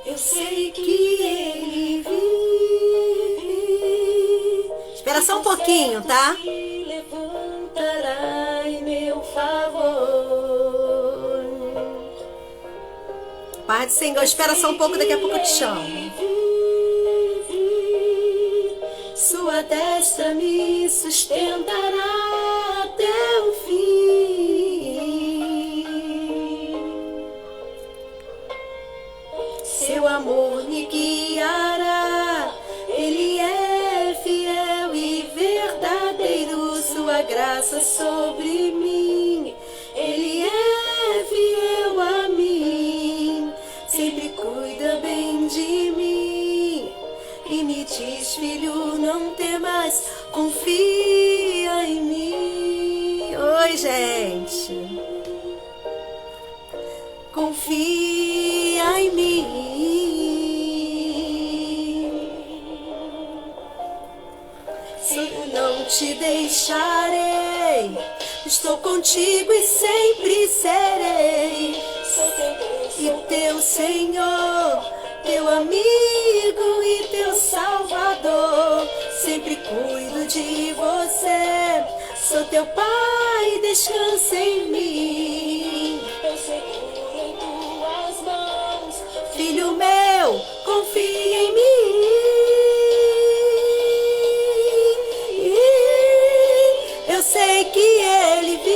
Eu sei que ele vive. Espera só um pouquinho, tá? Se levantará em meu favor. Pai do Senhor, espera só um pouco, daqui a pouco eu te chamo. Sua destra me sustentará até o fim. Seu amor me guiará. Ele é fiel e verdadeiro. Sua graça sobre mim. Ele é fiel a mim. Sempre cuida bem de mim. E me diz, filho, não temas, confia em mim. Oi, gente. Confia em mim. Eu não te deixarei. Estou contigo e sempre serei. Sou teu Deus e teu Senhor, teu amigo e teu Salvador. Sempre cuido de você. Sou teu Pai, descansa em mim. Eu seguro em tuas mãos. Filho meu, confia em mim. Eu sei que ele vive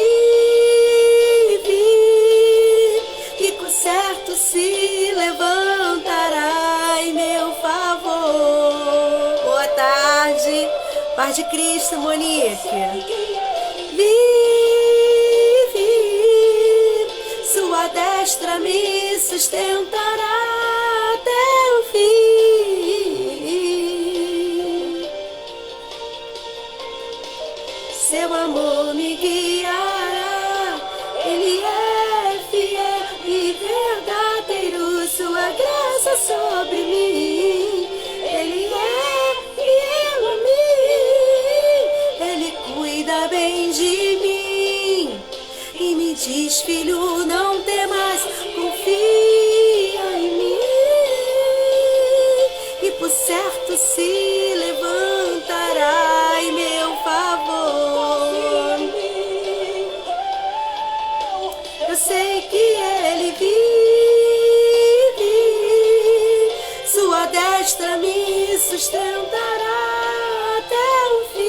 e com certo se levantará em meu favor. Boa tarde. Paz de Cristo, Monique. Vive, sua destra me sustentará até o fim. Seu amor me guiará. Ele é fiel e verdadeiro. Sua graça sobre mim. Ele é fiel a mim. Ele cuida bem de mim. E me diz, filho, não temas, confia em mim. E por certo se levantará em meu favor. Eu sei que ele vive. Sua destra me sustentará até o fim.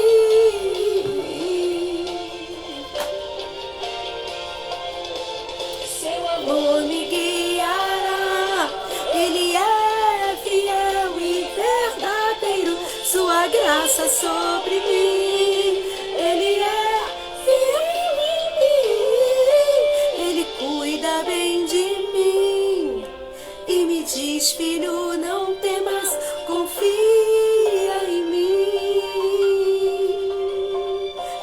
Seu amor me guiará. Ele é fiel e verdadeiro. Sua graça sobre mim. Ele é fiel em mim. Ele cuida bem de mim. E me diz, filho, não temas, confia em mim.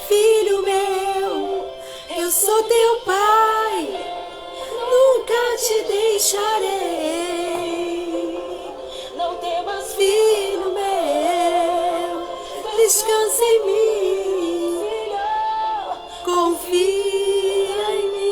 Filho meu, eu sou teu pai, nunca te deixarei. Não temas, filho meu, descansa em mim. Confia em mim.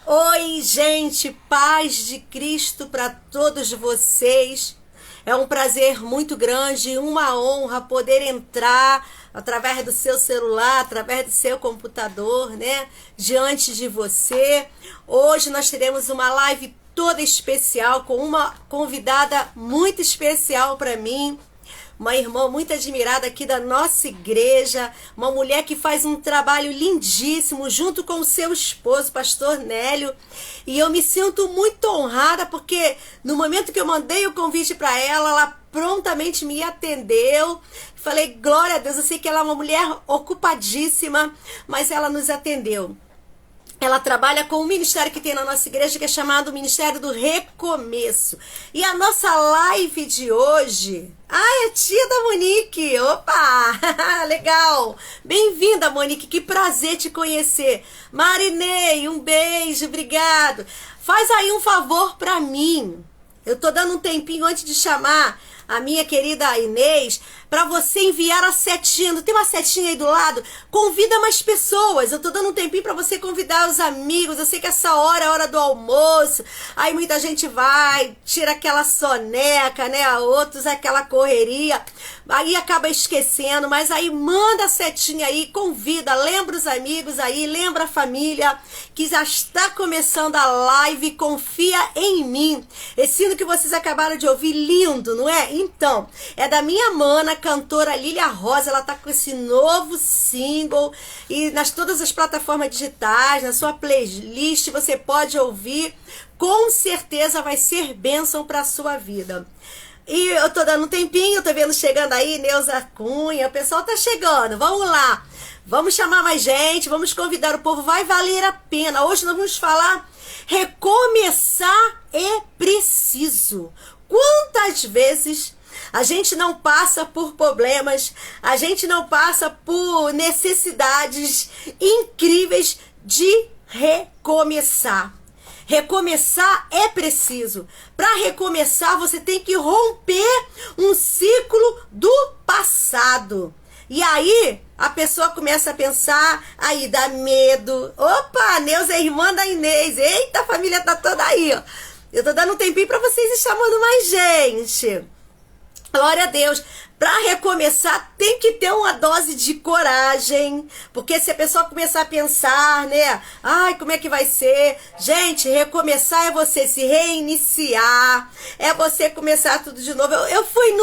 Oi, gente, paz de Cristo para todos vocês. É um prazer muito grande, uma honra poder entrar através do seu celular, através do seu computador, né, diante de você. Hoje nós teremos uma live toda especial com uma convidada muito especial para mim. Uma irmã muito admirada aqui da nossa igreja, uma mulher que faz um trabalho lindíssimo junto com o seu esposo, pastor Nélio, e eu me sinto muito honrada porque no momento que eu mandei o convite para ela prontamente me atendeu. Falei, glória a Deus, eu sei que ela é uma mulher ocupadíssima, mas ela nos atendeu. Ela trabalha com um ministério que tem na nossa igreja, que é chamado Ministério do Recomeço. E a nossa live de hoje... é tia da Monique. Opa! Legal! Bem-vinda, Monique. Que prazer te conhecer. Marinei, um beijo, obrigado. Faz aí um favor pra mim. Eu tô dando um tempinho antes de chamar a minha querida Inês, para você enviar a setinha. Não tem uma setinha aí do lado? Convida mais pessoas. Eu tô dando um tempinho para você convidar os amigos. Eu sei que essa hora é a hora do almoço. Aí muita gente vai, tira aquela soneca, né? Outros aquela correria. Aí acaba esquecendo, mas aí manda a setinha aí, convida, lembra os amigos aí, lembra a família que já está começando a live Confia em Mim. Esse hino que vocês acabaram de ouvir, lindo, não é? Então, é da minha mana, cantora Lília Rosa. Ela tá com esse novo single e nas todas as plataformas digitais, na sua playlist, você pode ouvir. Com certeza vai ser bênção para a sua vida. E eu tô dando um tempinho, tô vendo chegando aí, Neuza Cunha, o pessoal tá chegando, vamos lá. Vamos chamar mais gente, vamos convidar o povo, vai valer a pena. Hoje nós vamos falar, recomeçar é preciso. Quantas vezes a gente não passa por problemas, a gente não passa por necessidades incríveis de recomeçar. Recomeçar é preciso. Para recomeçar, você tem que romper um ciclo do passado. E aí, a pessoa começa a pensar, aí dá medo. Opa, a Neuza é irmã da Inês. Eita, a família tá toda aí, ó. Eu tô dando um tempinho para vocês ir chamando mais gente. Glória a Deus. Para recomeçar, tem que ter uma dose de coragem, porque se a pessoa começar a pensar, né? Ai, como é que vai ser? Gente, recomeçar é você se reiniciar, é você começar tudo de novo. Eu fui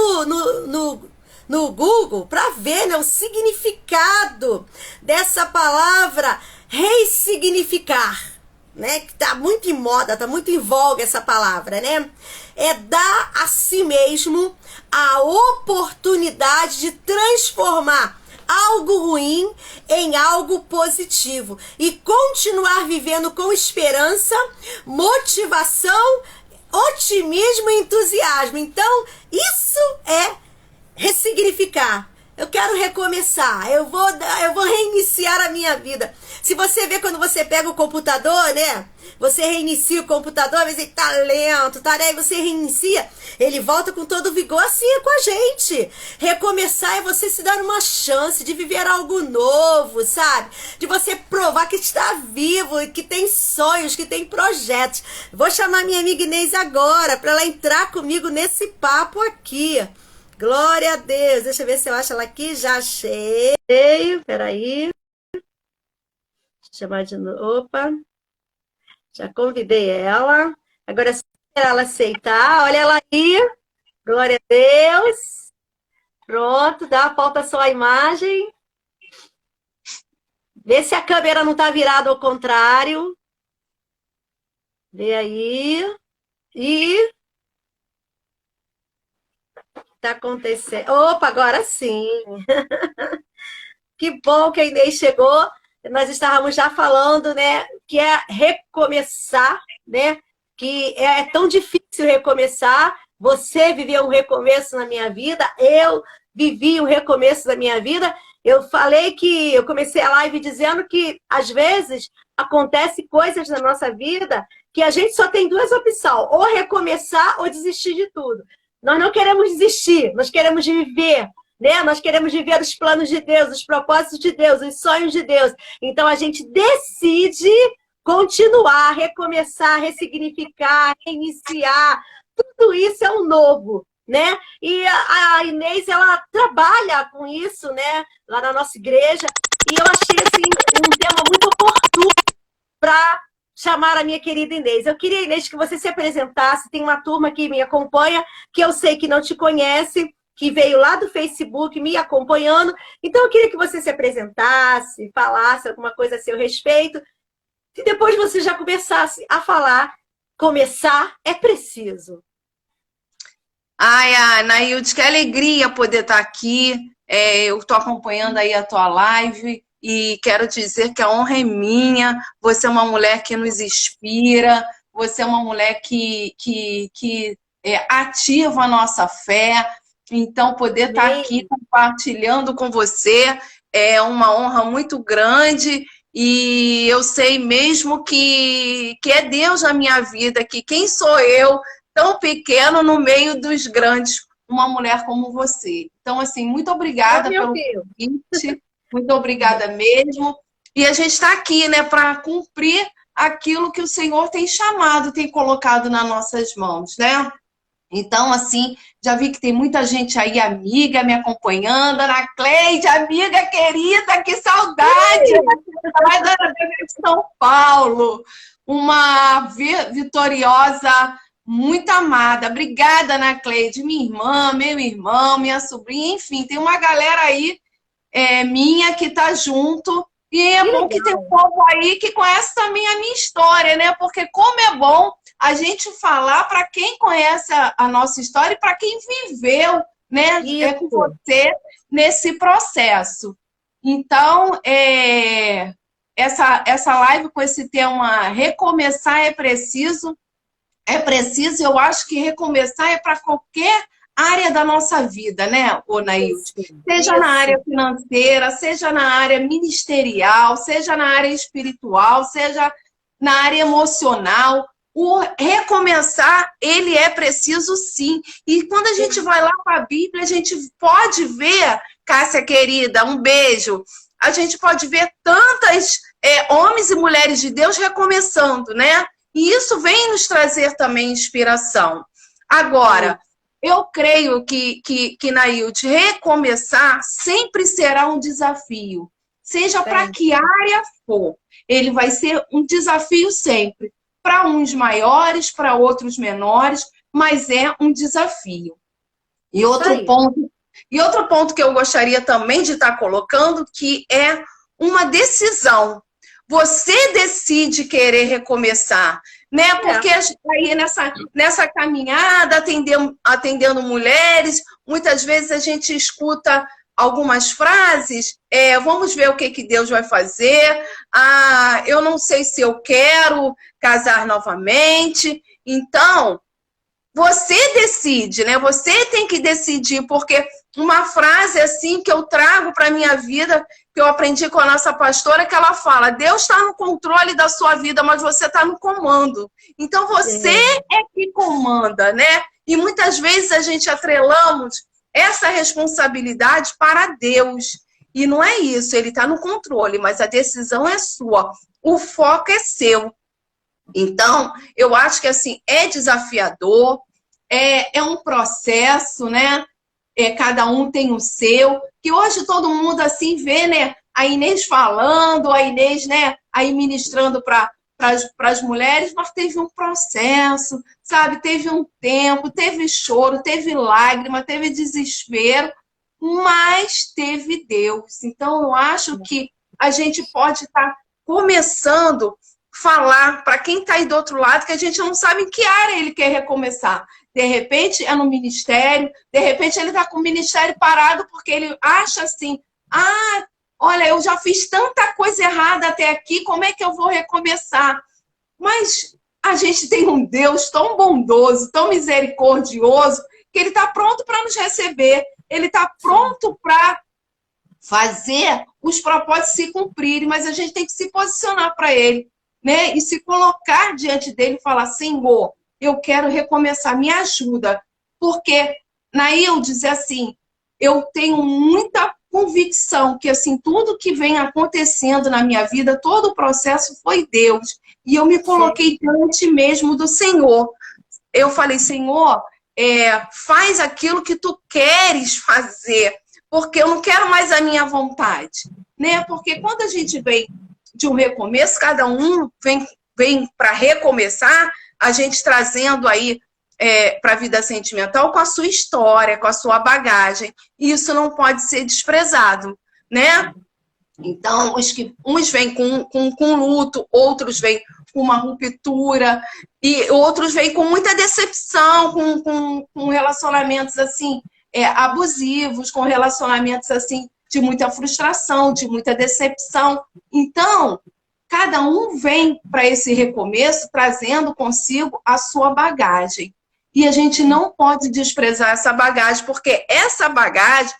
no Google para ver, né, o significado dessa palavra ressignificar, né? Que tá muito em moda, tá muito em voga essa palavra, né? É dar a si mesmo a oportunidade de transformar algo ruim em algo positivo e continuar vivendo com esperança, motivação, otimismo e entusiasmo. Então, isso é ressignificar. Eu quero recomeçar, eu vou reiniciar a minha vida. Se você vê quando você pega o computador, né? Você reinicia o computador, às vezes ele tá lento, tá, né? Aí você reinicia, ele volta com todo o vigor. Assim é com a gente. Recomeçar é você se dar uma chance de viver algo novo, sabe? De você provar que está vivo, que tem sonhos, que tem projetos. Vou chamar minha amiga Inês agora, para ela entrar comigo nesse papo aqui. Glória a Deus. Deixa eu ver se eu acho ela aqui. Já achei. Peraí. Chamar de novo. Opa. Já convidei ela. Agora é só ela aceitar. Olha ela aí. Glória a Deus. Pronto. Falta só a imagem. Vê se a câmera não está virada ao contrário. Vê aí. E... tá acontecendo. Opa, agora sim. Que bom que a Inês chegou. Nós estávamos já falando, né, que é recomeçar, né? Que é tão difícil recomeçar. Você viveu um recomeço na minha vida, eu vivi um recomeço da minha vida. Eu falei que eu comecei a live dizendo que às vezes acontece coisas na nossa vida que a gente só tem duas opções, ou recomeçar ou desistir de tudo. Nós não queremos desistir, nós queremos viver, né? Nós queremos viver os planos de Deus, os propósitos de Deus, os sonhos de Deus. Então a gente decide continuar, recomeçar, ressignificar, reiniciar. Tudo isso é um novo, né? E a Inês, ela trabalha com isso, né? Lá na nossa igreja. E eu achei assim um tema muito oportuno para chamar a minha querida Inês. Eu queria, Inês, que você se apresentasse. Tem uma turma que me acompanha, que eu sei que não te conhece, que veio lá do Facebook me acompanhando. Então, eu queria que você se apresentasse, falasse alguma coisa a seu respeito, e depois você já começasse a falar. Começar é preciso. Ai, Anaílde, que alegria poder estar aqui. Eu estou acompanhando aí a tua live. E quero dizer que a honra é minha. Você é uma mulher que nos inspira, você é uma mulher que ativa a nossa fé. Então, poder estar aqui compartilhando com você é uma honra muito grande. E eu sei mesmo que é Deus na minha vida, que quem sou eu, tão pequeno no meio dos grandes, uma mulher como você. Então, assim, muito obrigada pelo convite, muito obrigada mesmo. E a gente está aqui, né, para cumprir aquilo que o Senhor tem chamado, tem colocado nas nossas mãos, né? Então, assim, já vi que tem muita gente aí, amiga, me acompanhando. Ana Cleide, amiga querida, que saudade! Vai da de São Paulo. Uma vitoriosa, muito amada. Obrigada, Ana Cleide, minha irmã, meu irmão, minha sobrinha, enfim, tem uma galera aí minha que tá junto. E é bom que tem um povo aí que conhece também a minha história, né? Porque como é bom a gente falar para quem conhece a nossa história e para quem viveu, né, com você nesse processo. Então, essa live com esse tema recomeçar é preciso, eu acho que recomeçar é para qualquer área da nossa vida, né, Onaílde? Seja na área financeira, seja na área ministerial, seja na área espiritual, seja na área emocional. O recomeçar, ele é preciso sim. E quando a gente vai lá para a Bíblia, a gente pode ver, Cássia querida, um beijo, a gente pode ver tantas homens e mulheres de Deus recomeçando, né? E isso vem nos trazer também inspiração. Agora, eu creio que Nailde, recomeçar sempre será um desafio. Seja para que área for. Ele vai ser um desafio sempre. Para uns maiores, para outros menores, mas é um desafio. E outro ponto que eu gostaria também de estar colocando, que é uma decisão. Você decide querer recomeçar, né? Porque aí nessa caminhada, atendendo mulheres, muitas vezes a gente escuta algumas frases, vamos ver o que Deus vai fazer, eu não sei se eu quero casar novamente. Então, você decide, né? Você tem que decidir, porque uma frase assim que eu trago para a minha vida, que eu aprendi com a nossa pastora, que ela fala, Deus está no controle da sua vida, mas você está no comando. Então, você é que comanda, né? E muitas vezes a gente atrelamos essa responsabilidade para Deus. E não é isso, ele está no controle, mas a decisão é sua. O foco é seu. Então, eu acho que assim, é desafiador, é um processo, né? Cada um tem o seu, que hoje todo mundo assim vê, né? A Inês falando, a Inês, né? Aí ministrando para as mulheres, mas teve um processo, sabe? Teve um tempo, teve choro, teve lágrima, teve desespero, mas teve Deus. Então, eu acho que a gente pode estar começando a falar para quem está aí do outro lado que a gente não sabe em que área ele quer recomeçar. De repente é no ministério, de repente ele está com o ministério parado porque ele acha assim, olha, eu já fiz tanta coisa errada até aqui, como é que eu vou recomeçar? Mas a gente tem um Deus tão bondoso, tão misericordioso, que ele está pronto para nos receber, ele está pronto para fazer os propósitos se cumprirem, mas a gente tem que se posicionar para ele, né? E se colocar diante dele e falar, Senhor, eu quero recomeçar, me ajuda. Porque Nailde diz assim, eu tenho muita convicção que assim, tudo que vem acontecendo na minha vida, todo o processo foi Deus. E eu me coloquei diante mesmo do Senhor. Eu falei, Senhor, faz aquilo que tu queres fazer, porque eu não quero mais a minha vontade, né? Porque quando a gente vem de um recomeço, cada um vem para recomeçar, a gente trazendo aí para a vida sentimental com a sua história, com a sua bagagem. E isso não pode ser desprezado, né? Então, uns vêm com luto, outros vêm com uma ruptura, e outros vêm com muita decepção, com relacionamentos assim, abusivos, com relacionamentos assim, de muita frustração, de muita decepção. Então, cada um vem para esse recomeço trazendo consigo a sua bagagem. E a gente não pode desprezar essa bagagem, porque essa bagagem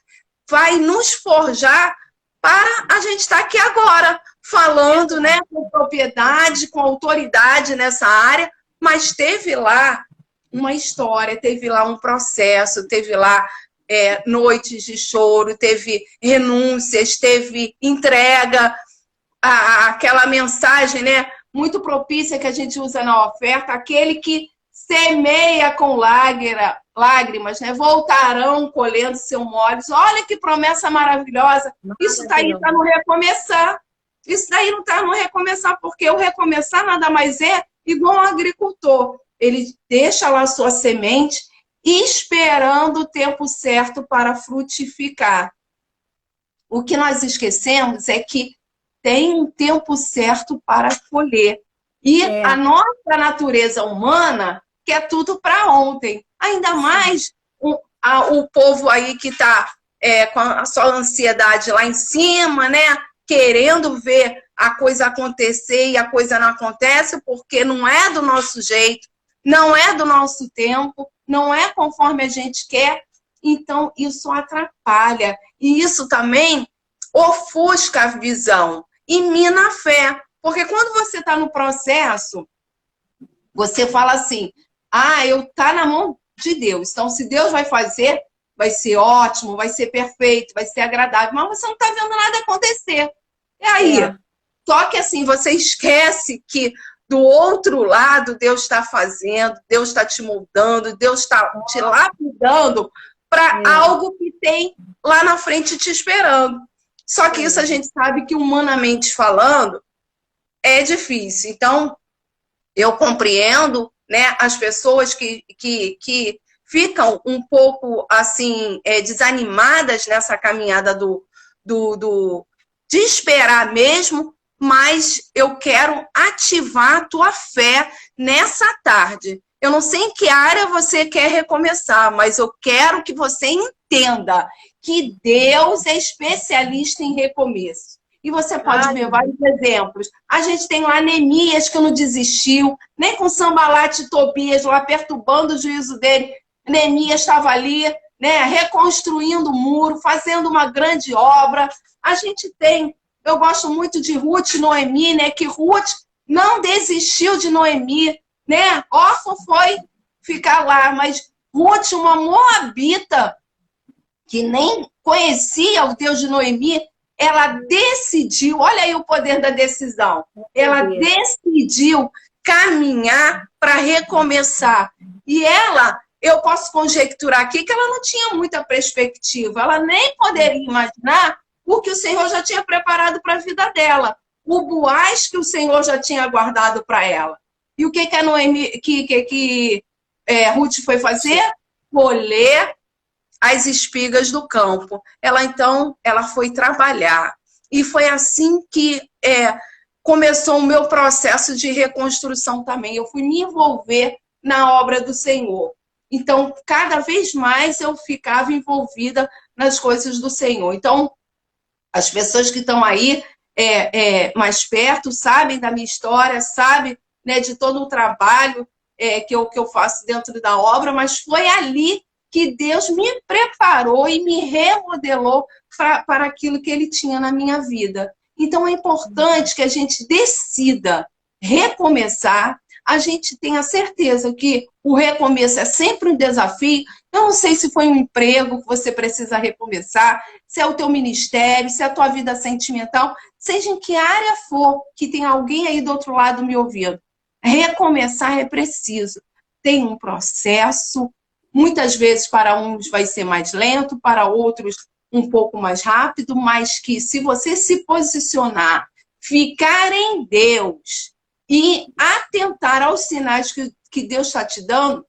vai nos forjar para a gente estar aqui agora, falando, né, com propriedade, com autoridade nessa área, mas teve lá uma história, teve lá um processo, teve lá noites de choro, teve renúncias, teve entrega, aquela mensagem, né, muito propícia que a gente usa na oferta, aquele que semeia com lágrimas, né, voltarão colhendo seus molhos. Olha que promessa maravilhosa. Isso daí está no recomeçar. Isso daí não está no recomeçar, porque o recomeçar nada mais é igual um agricultor. Ele deixa lá a sua semente esperando o tempo certo para frutificar. O que nós esquecemos é que tem um tempo certo para colher. E a nossa natureza humana quer tudo para ontem. Ainda mais o povo aí que está com a sua ansiedade lá em cima, né? Querendo ver a coisa acontecer e a coisa não acontece porque não é do nosso jeito, não é do nosso tempo, não é conforme a gente quer. Então, isso atrapalha. E isso também ofusca a visão e mina a fé. Porque quando você está no processo, você fala assim, tá na mão de Deus. Então, se Deus vai fazer, vai ser ótimo, vai ser perfeito, vai ser agradável. Mas você não está vendo nada acontecer. E aí? Só que assim, você esquece que do outro lado Deus está fazendo, Deus está te moldando, Deus está te lapidando para algo que tem lá na frente te esperando. Só que isso a gente sabe que, humanamente falando, é difícil. Então, eu compreendo, né, as pessoas que ficam um pouco assim desanimadas nessa caminhada de esperar mesmo, mas eu quero ativar a tua fé nessa tarde. Eu não sei em que área você quer recomeçar, mas eu quero que você entenda que Deus é especialista em recomeço. E você pode ver vários exemplos. A gente tem lá Neemias, que não desistiu, nem com Sanbalat e Tobias lá perturbando o juízo dele. Neemias estava ali, né, reconstruindo o muro, fazendo uma grande obra. A gente tem, eu gosto muito de Ruth e Noemi, né, que Ruth não desistiu de Noemi, né? Orfa foi ficar lá, mas Ruth, uma moabita, que nem conhecia o Deus de Noemi, ela decidiu, olha aí o poder da decisão, ela decidiu caminhar para recomeçar. E ela, eu posso conjecturar aqui que ela não tinha muita perspectiva, ela nem poderia imaginar o que o Senhor já tinha preparado para a vida dela, o Boaz que o Senhor já tinha guardado para ela. E o que a Noemi, Ruth foi fazer? Colher as espigas do campo. Ela foi trabalhar. E foi assim que começou o meu processo de reconstrução também. Eu fui me envolver na obra do Senhor. Então, cada vez mais eu ficava envolvida nas coisas do Senhor. Então, as pessoas que estão aí mais perto sabem da minha história, sabem, né, de todo o trabalho que eu faço dentro da obra, mas foi ali que Deus me preparou e me remodelou para aquilo que Ele tinha na minha vida. Então, é importante que a gente decida recomeçar. A gente tenha certeza que o recomeço é sempre um desafio. Eu não sei se foi um emprego que você precisa recomeçar, se é o teu ministério, se é a tua vida sentimental, seja em que área for, que tem alguém aí do outro lado me ouvindo. Recomeçar é preciso. Tem um processo. Muitas vezes para uns vai ser mais lento, para outros um pouco mais rápido, mas que se você se posicionar, ficar em Deus e atentar aos sinais que Deus está te dando,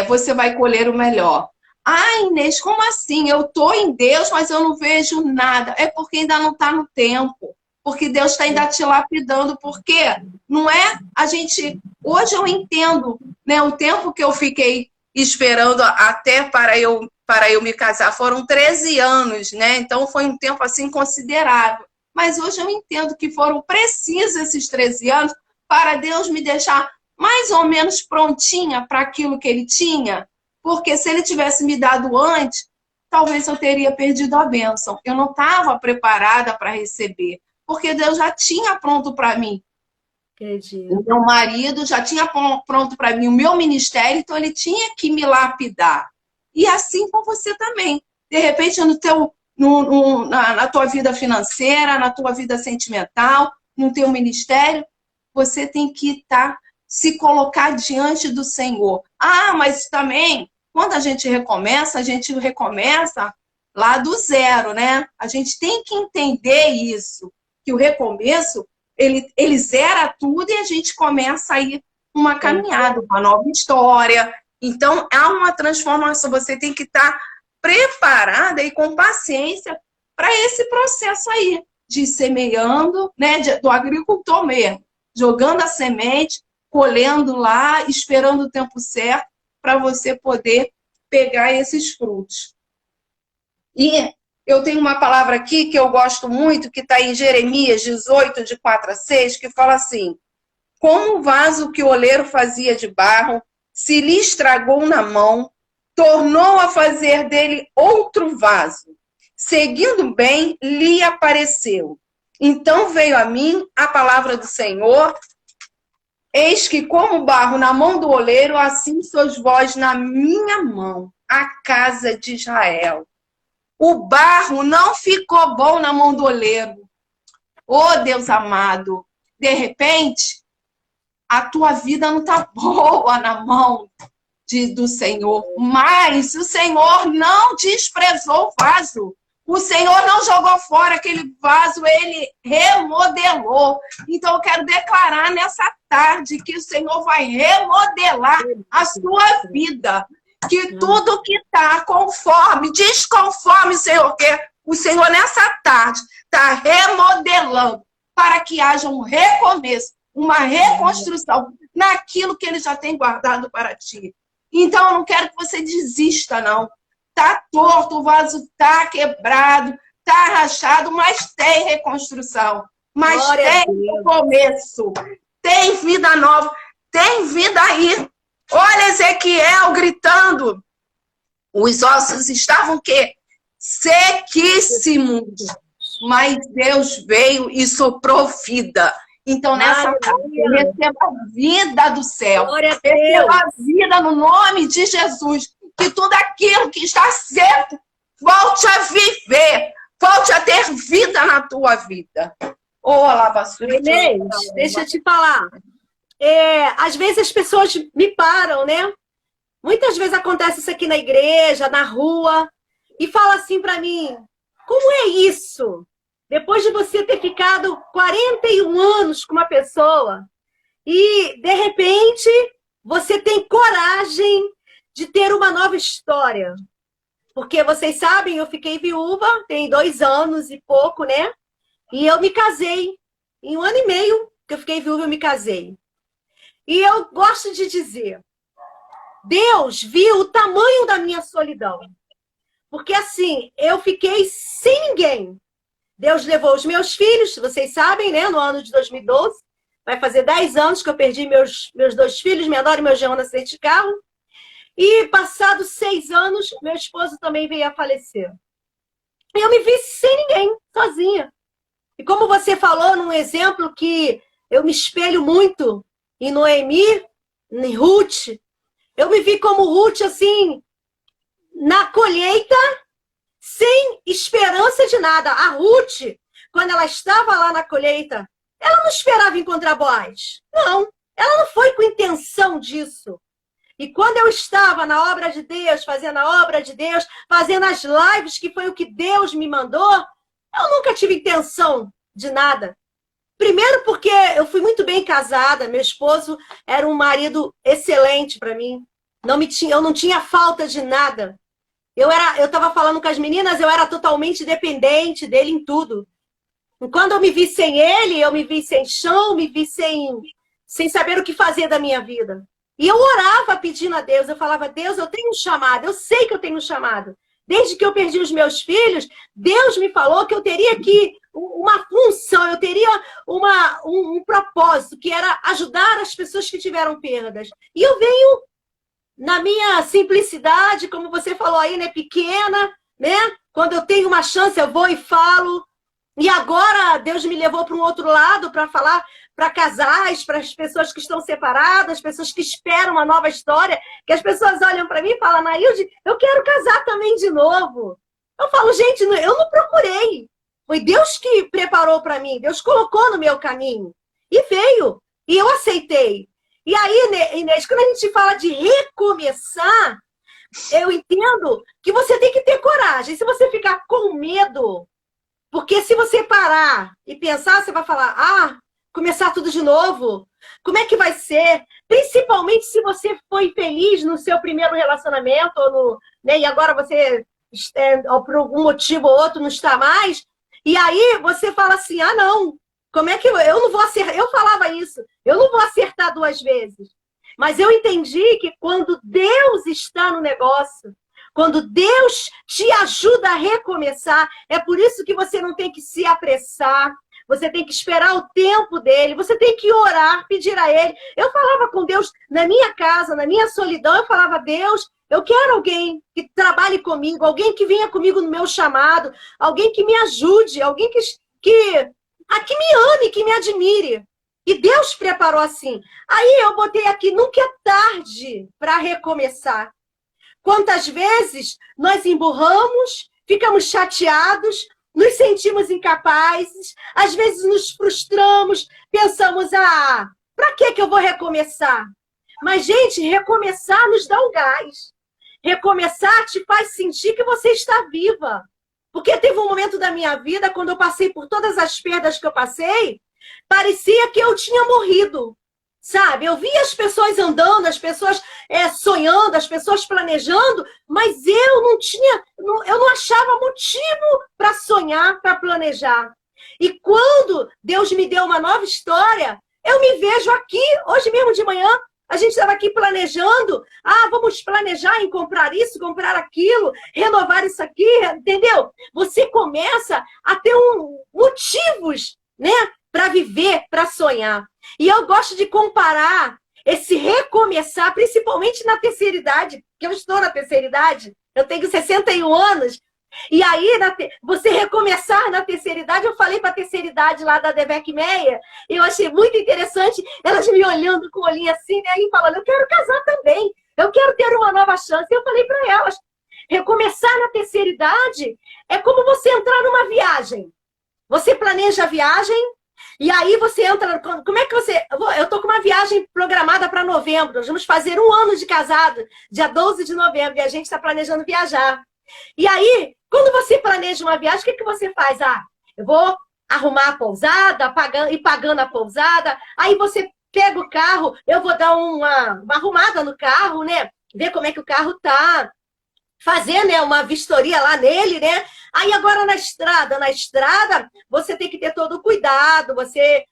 você vai colher o melhor. Inês, como assim? Eu estou em Deus, mas eu não vejo nada. É porque ainda não está no tempo. Porque Deus está ainda te lapidando. Porque não é a gente... Hoje eu entendo, né, o tempo que eu fiquei esperando até para eu me casar. Foram 13 anos, né? Então foi um tempo assim considerável. Mas hoje eu entendo que foram precisos esses 13 anos para Deus me deixar mais ou menos prontinha para aquilo que Ele tinha. Porque se Ele tivesse me dado antes, talvez eu teria perdido a bênção. Eu não estava preparada para receber. Porque Deus já tinha pronto para mim Acredito. O meu marido já tinha pronto para mim o meu ministério, então ele tinha que me lapidar. E assim com você também. De repente, na tua vida financeira, na tua vida sentimental, no teu ministério, você tem que se colocar diante do Senhor. Ah, mas também, quando a gente recomeça lá do zero, né? A gente tem que entender isso, que o recomeço, ele zera tudo e a gente começa a ir uma caminhada, uma nova história. Então, há uma transformação. Você tem que estar preparada e com paciência para esse processo aí, de semeando, né? Do agricultor mesmo, jogando a semente, colhendo lá, esperando o tempo certo para você poder pegar esses frutos. E eu tenho uma palavra aqui que eu gosto muito, que está em Jeremias 18, de 4 a 6, que fala assim: como o vaso que o oleiro fazia de barro se lhe estragou na mão, tornou a fazer dele outro vaso. Seguindo bem, lhe apareceu. Então veio a mim a palavra do Senhor: eis que como barro na mão do oleiro, assim sois vós na minha mão, a casa de Israel. O barro não ficou bom na mão do oleiro. Oh, Deus amado, de repente, a tua vida não está boa na mão do Senhor, mas o Senhor não desprezou o vaso. O Senhor não jogou fora aquele vaso, ele remodelou. Então eu quero declarar nessa tarde que o Senhor vai remodelar a sua vida. Que tudo que está desconforme o Senhor quer, o Senhor nessa tarde está remodelando para que haja um recomeço, uma reconstrução naquilo que Ele já tem guardado para ti. Então eu não quero que você desista, não. Está torto, o vaso está quebrado, está rachado, mas tem reconstrução. Mas tem recomeço, tem vida nova, tem vida aí. Olha Ezequiel gritando. Os ossos estavam o quê? Sequíssimos. Mas Deus veio e soprou vida. Então, nessa tarde, receba a vida do céu. Receba a vida no nome de Jesus. Que tudo aquilo que está seco volte a viver. Volte a ter vida na tua vida. Ô, lavassura. Inês, deixa eu te falar. Às vezes as pessoas me param, né? Muitas vezes acontece isso aqui na igreja, na rua, e fala assim para mim: como é isso? Depois de você ter ficado 41 anos com uma pessoa e, de repente, você tem coragem de ter uma nova história. Porque vocês sabem, eu fiquei viúva, tem 2 anos e pouco, né? E eu me casei. Em 1 ano e meio que eu fiquei viúva, eu me casei. E eu gosto de dizer, Deus viu o tamanho da minha solidão. Porque assim, eu fiquei sem ninguém. Deus levou os meus filhos, vocês sabem, né? No ano de 2012. Vai fazer 10 anos que eu perdi meus 2 filhos, menor e meu genro no acidente de carro. E passados 6 anos, meu esposo também veio a falecer. E eu me vi sem ninguém, sozinha. E como você falou num exemplo que eu me espelho muito em Noemi, em Ruth, eu me vi como Ruth, assim, na colheita, sem esperança de nada. A Ruth, quando ela estava lá na colheita, ela não esperava encontrar Boaz. Não, ela não foi com intenção disso. E quando eu estava na obra de Deus, fazendo a obra de Deus, fazendo as lives, que foi o que Deus me mandou, eu nunca tive intenção de nada. Primeiro porque eu fui muito bem casada, meu esposo era um marido excelente para mim. Eu não tinha falta de nada. Eu estava falando com as meninas, eu era totalmente dependente dele em tudo. E quando eu me vi sem ele, eu me vi sem chão, me vi sem saber o que fazer da minha vida. E eu orava pedindo a Deus, eu falava: Deus, eu tenho um chamado, eu sei que eu tenho um chamado. Desde que eu perdi os meus filhos, Deus me falou que eu teria uma função, eu teria um propósito, que era ajudar as pessoas que tiveram perdas. E eu venho, na minha simplicidade, como você falou aí, né, pequena, né? Quando eu tenho uma chance, eu vou e falo. E agora Deus me levou para um outro lado para falar para casais, para as pessoas que estão separadas, pessoas que esperam uma nova história, que as pessoas olham para mim e falam, Anaílde, eu quero casar também de novo. Eu falo, gente, eu não procurei. Foi Deus que preparou para mim, Deus colocou no meu caminho. E veio, e eu aceitei. E aí, Inês, quando a gente fala de recomeçar, eu entendo que você tem que ter coragem. Se você ficar com medo, porque se você parar e pensar, você vai falar, começar tudo de novo, como é que vai ser? Principalmente se você foi feliz no seu primeiro relacionamento, né, e agora você, por algum motivo ou outro, não está mais. E aí você fala assim, não, como é que eu não vou acertar? Eu falava isso, eu não vou acertar 2 vezes. Mas eu entendi que quando Deus está no negócio, quando Deus te ajuda a recomeçar, é por isso que você não tem que se apressar, você tem que esperar o tempo dele, você tem que orar, pedir a ele. Eu falava com Deus na minha casa, na minha solidão, eu falava, Deus, eu quero alguém que trabalhe comigo, alguém que venha comigo no meu chamado, alguém que me ajude, alguém que me ame, que me admire. E Deus preparou assim. Aí eu botei aqui, nunca é tarde para recomeçar. Quantas vezes nós emburramos, ficamos chateados, nos sentimos incapazes, às vezes nos frustramos, pensamos, para que eu vou recomeçar? Mas, gente, recomeçar nos dá um gás. Recomeçar te faz sentir que você está viva. Porque teve um momento da minha vida, quando eu passei por todas as perdas que eu passei, parecia que eu tinha morrido, sabe? Eu via as pessoas andando, as pessoas sonhando, as pessoas planejando, mas eu não achava motivo para sonhar, para planejar. E quando Deus me deu uma nova história, eu me vejo aqui, hoje mesmo de manhã, a gente estava aqui planejando, vamos planejar em comprar isso, comprar aquilo, renovar isso aqui, entendeu? Você começa a ter motivos, né? Para viver, para sonhar. E eu gosto de comparar esse recomeçar, principalmente na terceira idade, que eu estou na terceira idade, eu tenho 61 anos, e aí você recomeçar na terceira idade, eu falei para a terceira idade lá da Devec Meia, eu achei muito interessante, elas me olhando com o olhinho assim, né, e falando, eu quero casar também, eu quero ter uma nova chance. Eu falei para elas, recomeçar na terceira idade é como você entrar numa viagem. Você planeja a viagem, e aí você entra... Como é que você... Eu tô com uma viagem programada para novembro. Nós vamos fazer 1 ano de casado, dia 12 de novembro. E a gente está planejando viajar. E aí, quando você planeja uma viagem, o que você faz? Eu vou arrumar a pousada, pagando a pousada. Aí você pega o carro, eu vou dar uma arrumada no carro, né? Ver como é que o carro tá. Fazer, né, uma vistoria lá nele, né? Aí agora na estrada você tem que ter todo o cuidado, você,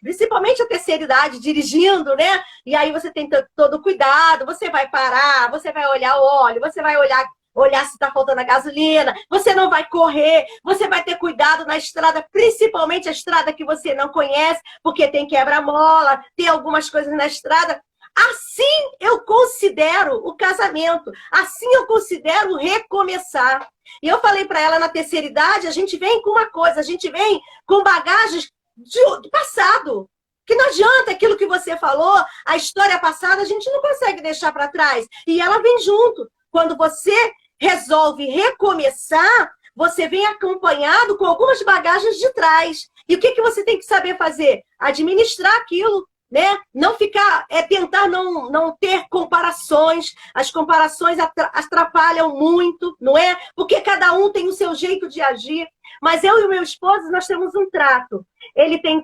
principalmente a terceira idade, dirigindo, né? E aí você tem todo o cuidado, você vai parar, você vai olhar o óleo, você vai olhar se está faltando a gasolina, você não vai correr, você vai ter cuidado na estrada, principalmente a estrada que você não conhece, porque tem quebra-mola, tem algumas coisas na estrada. Assim eu considero o casamento, assim eu considero recomeçar. E eu falei para ela, na terceira idade, a gente vem com uma coisa, a gente vem com bagagens do passado. Que não adianta aquilo que você falou, a história passada, a gente não consegue deixar para trás. E ela vem junto. Quando você resolve recomeçar, você vem acompanhado com algumas bagagens de trás. E o que você tem que saber fazer? Administrar aquilo. Né? Não ficar, tentar não ter comparações. As comparações atrapalham muito, não é? Porque cada um tem o seu jeito de agir. Mas eu e o meu esposo, nós temos um trato. Ele tem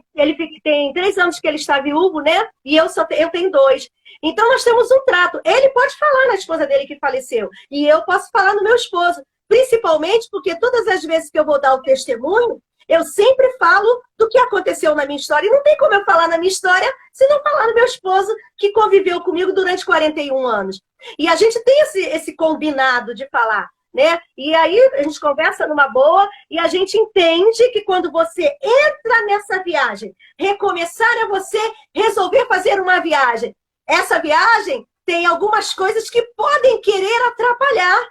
3 anos que ele está viúvo, né? E eu tenho 2. Então nós temos um trato. Ele pode falar na esposa dele que faleceu. E eu posso falar no meu esposo. Principalmente porque todas as vezes que eu vou dar o testemunho, eu sempre falo do que aconteceu na minha história. E não tem como eu falar na minha história se não falar no meu esposo, que conviveu comigo durante 41 anos. E a gente tem esse combinado de falar, né? E aí a gente conversa numa boa e a gente entende que quando você entra nessa viagem, recomeçar é você resolver fazer uma viagem. Essa viagem tem algumas coisas que podem querer atrapalhar,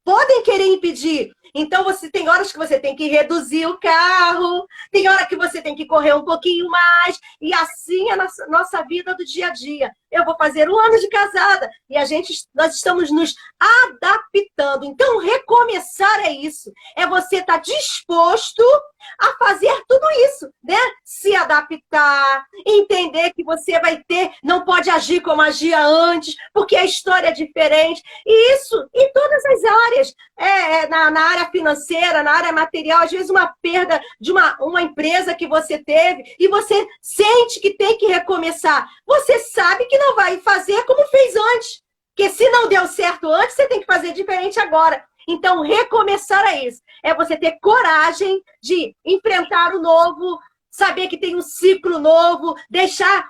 podem querer impedir. Então, você tem horas que você tem que reduzir o carro, tem hora que você tem que correr um pouquinho mais, e assim é a nossa vida do dia a dia. Eu vou fazer 1 ano de casada, e nós estamos nos adaptando. Então, recomeçar é isso. É você estar disposto a fazer tudo isso, né? Se adaptar, entender que você não pode agir como agia antes, porque a história é diferente. E isso em todas as áreas. Na área financeira, na área material, às vezes uma perda de uma empresa que você teve, e você sente que tem que recomeçar. Você sabe que não vai fazer como fez antes. Porque se não deu certo antes, você tem que fazer diferente agora. Então, recomeçar é isso. É você ter coragem de enfrentar o novo, saber que tem um ciclo novo,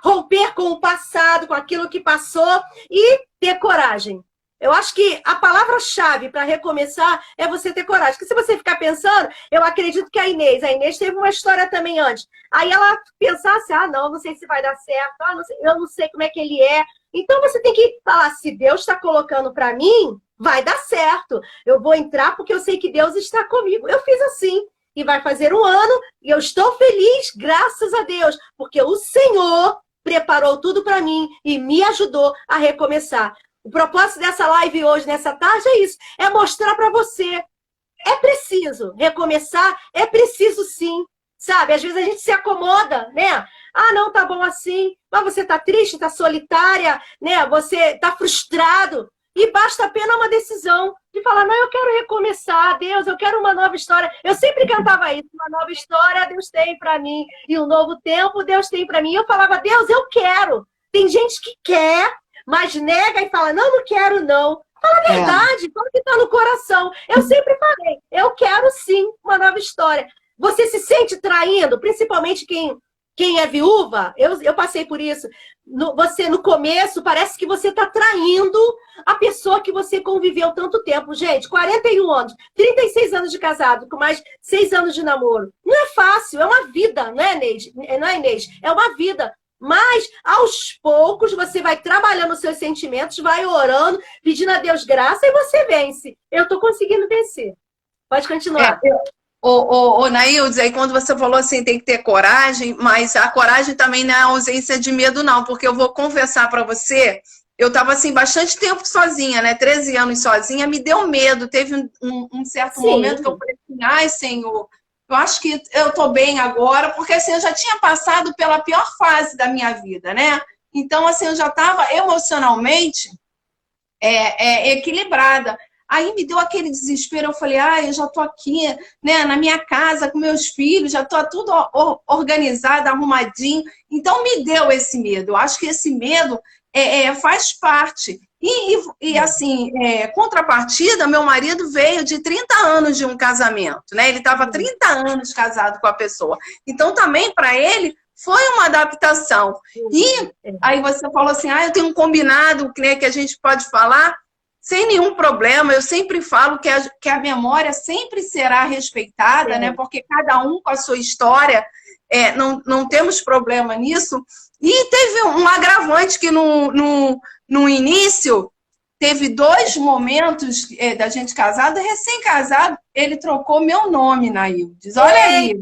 romper com o passado, com aquilo que passou, e ter coragem. Eu acho que a palavra-chave para recomeçar é você ter coragem. Porque se você ficar pensando, eu acredito que a Inês teve uma história também antes. Aí ela pensasse, não sei se vai dar certo, eu não sei como é que ele é. Então você tem que falar, se Deus está colocando para mim, vai dar certo. Eu vou entrar porque eu sei que Deus está comigo. Eu fiz assim. E vai fazer 1 ano, e eu estou feliz, graças a Deus, porque o Senhor preparou tudo para mim e me ajudou a recomeçar. O propósito dessa live hoje, nessa tarde, é isso. É mostrar para você. É preciso recomeçar, é preciso sim. Sabe, às vezes a gente se acomoda, né? Não, tá bom assim. Mas você tá triste, tá solitária, né? Você tá frustrado. E basta apenas uma decisão de falar, não, eu quero recomeçar, Deus, eu quero uma nova história. Eu sempre cantava isso, uma nova história Deus tem para mim, e um novo tempo Deus tem para mim. Eu falava, Deus, eu quero. Tem gente que quer, mas nega e fala, não quero não. Fala a verdade, fala o que está no coração. Eu sempre falei, eu quero sim uma nova história. Você se sente traindo, principalmente quem é viúva? Eu passei por isso. Você, no começo, parece que você está traindo a pessoa que você conviveu tanto tempo. Gente, 41 anos, 36 anos de casado, com mais 6 anos de namoro. Não é fácil, é uma vida, não é, Inês? Não é, Inês? É uma vida. Mas, aos poucos, você vai trabalhando os seus sentimentos, vai orando, pedindo a Deus graça, e você vence. Eu estou conseguindo vencer. Pode continuar. Naildes, aí quando você falou assim, tem que ter coragem, mas a coragem também não é a ausência de medo, não, porque eu vou confessar para você, eu estava assim, bastante tempo sozinha, né? 13 anos sozinha, me deu medo. Teve um certo momento que eu falei assim, ai, Senhor, eu acho que eu estou bem agora, porque assim, eu já tinha passado pela pior fase da minha vida, né? Então, assim, eu já estava emocionalmente equilibrada. Aí me deu aquele desespero, eu falei, eu já estou aqui, né, na minha casa com meus filhos, já estou tudo organizado, arrumadinho. Então me deu esse medo. Eu acho que esse medo faz parte. E assim, contrapartida, meu marido veio de 30 anos de um casamento, né? Ele estava 30 anos casado com a pessoa. Então também para ele foi uma adaptação. E aí você falou assim, eu tenho um combinado, né, que a gente pode falar. Sem nenhum problema, eu sempre falo que a memória sempre será respeitada, né? Porque cada um com a sua história, não temos problema nisso. E teve um agravante que no início, teve 2 momentos da gente casada, recém-casado, ele trocou meu nome, Naildes. Olha aí.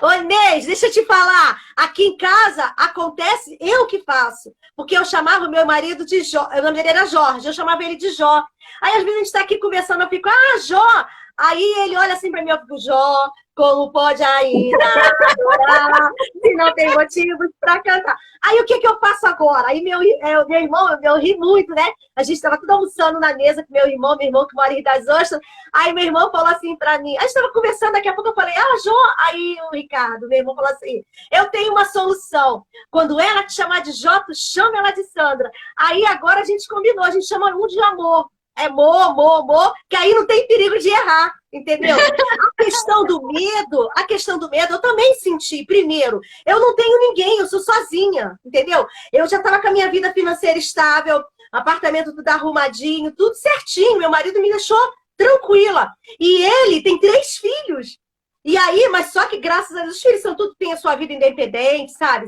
Ô, Inês, deixa eu te falar. Aqui em casa acontece eu que faço. Porque eu chamava o meu marido de Jó. O nome dele era Jorge, eu chamava ele de Jó. Aí às vezes a gente está aqui conversando, eu fico, Jó. Aí ele olha assim para mim, eu fico, Jó, como pode ainda adorar, se não tem motivos para cantar. Aí o que eu faço agora? Aí meu irmão, eu ri muito, né? A gente estava tudo almoçando na mesa com meu irmão que mora em Rio das Ostras. Aí meu irmão falou assim para mim, a gente estava conversando, daqui a pouco eu falei, Jó. Aí o Ricardo, meu irmão, falou assim, eu tenho uma solução. Quando ela te chamar de Jó, tu chama ela de Sandra. Aí agora a gente combinou, a gente chama um de amor. Amor, que aí não tem perigo de errar, entendeu? A questão do medo, eu também senti. Primeiro, eu não tenho ninguém, eu sou sozinha, entendeu? Eu já estava com a minha vida financeira estável, apartamento tudo arrumadinho, tudo certinho. Meu marido me deixou tranquila. E ele tem 3 filhos. E aí, mas só que graças a Deus, os filhos têm a sua vida independente, sabe?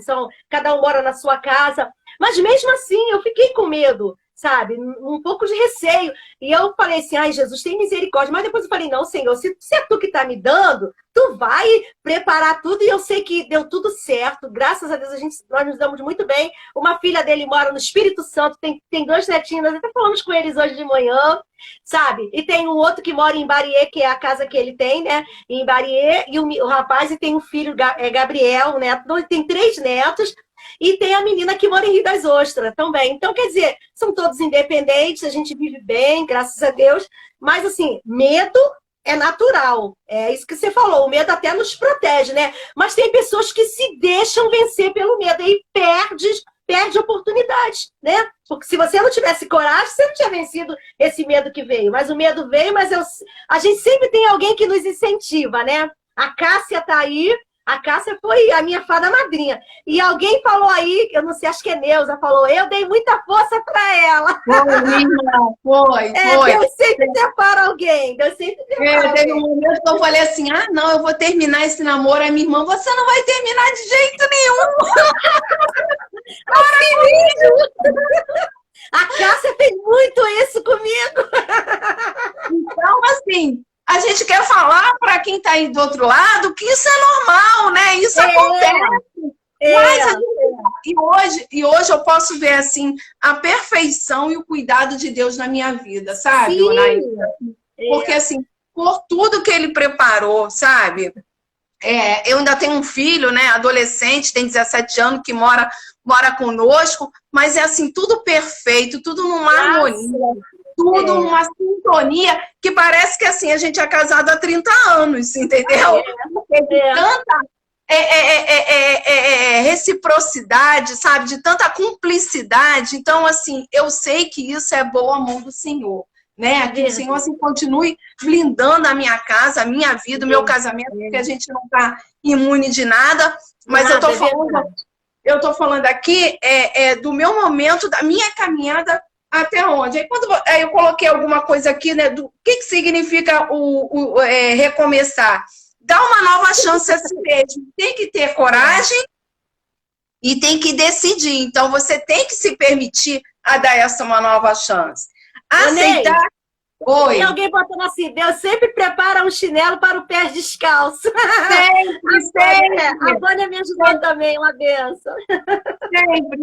Cada um mora na sua casa. Mas mesmo assim, eu fiquei com medo. sabe? Um pouco de receio. E eu falei assim, ai, Jesus, tem misericórdia. Mas depois eu falei, não, Senhor, se é tu que tá me dando, tu vai preparar tudo. E eu sei que deu tudo certo. Graças a Deus, nós nos damos muito bem. Uma filha dele mora no Espírito Santo, tem 2 netinhos, nós até falamos com eles hoje de manhã, sabe? E tem um outro que mora em Bariê, que é a casa que ele tem, né? Em Bariê, e o rapaz e tem um filho, Gabriel, neto, tem 3 netos. E tem a menina que mora em Rio das Ostras também. Então, quer dizer, são todos independentes, a gente vive bem, graças a Deus. Mas, assim, medo é natural. É isso que você falou, o medo até nos protege, né? Mas tem pessoas que se deixam vencer pelo medo e perde oportunidades, né? Porque se você não tivesse coragem, você não tinha vencido esse medo que veio. Mas o medo veio, mas a gente sempre tem alguém que nos incentiva, né? A Cássia tá aí. A Cássia foi a minha fada madrinha. E alguém falou aí, eu não sei, acho que é Neuza, falou, eu dei muita força para ela. Foi. Deus sempre separa alguém. Deus sempre separa alguém. Teve um momento que eu falei assim, não, eu vou terminar esse namoro. Aí minha irmã, você não vai terminar de jeito nenhum. A Cássia fez muito isso comigo. Então, assim, a gente quer falar para quem está aí do outro lado que isso é normal, né? Isso acontece. Mas e hoje eu posso ver assim a perfeição e o cuidado de Deus na minha vida, sabe? Porque assim, por tudo que ele preparou, sabe? Eu ainda tenho um filho, né, adolescente, tem 17 anos, que mora conosco, mas é assim, tudo perfeito, tudo numa harmonia. Tudo uma sintonia que parece que assim a gente é casado há 30 anos, entendeu? Tanta reciprocidade, sabe? De tanta cumplicidade. Então, assim, eu sei que isso é boa mão do Senhor, né? Que o Senhor assim, continue blindando a minha casa, a minha vida, o meu casamento, porque a gente não está imune de nada. Mas eu tô falando aqui do meu momento, da minha caminhada até onde? Aí eu coloquei alguma coisa aqui, né? Do que significa recomeçar? Dar uma nova chance a si mesmo. Tem que ter coragem e tem que decidir. Então, você tem que se permitir a dar uma nova chance. Aceitar... Oi. E alguém botando assim, Deus sempre prepara um chinelo para o pé descalço. Sempre. A Vânia me ajudou também, uma benção.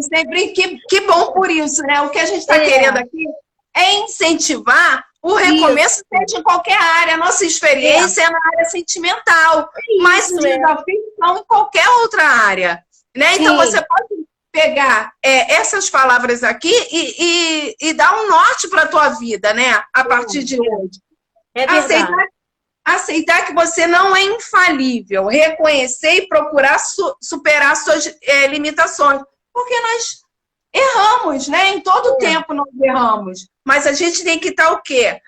Sempre. Que bom por isso, né? O que a gente está querendo aqui é incentivar o recomeço, seja em qualquer área. A nossa experiência é na área sentimental, mas o desafio são em qualquer outra área. Né? Então, você pode pegar essas palavras aqui e dar um norte para a tua vida, né? A partir de hoje. Aceitar que você não é infalível, reconhecer e procurar superar suas limitações. Porque nós erramos, né? Em todo tempo nós erramos. Mas a gente tem que estar o quê?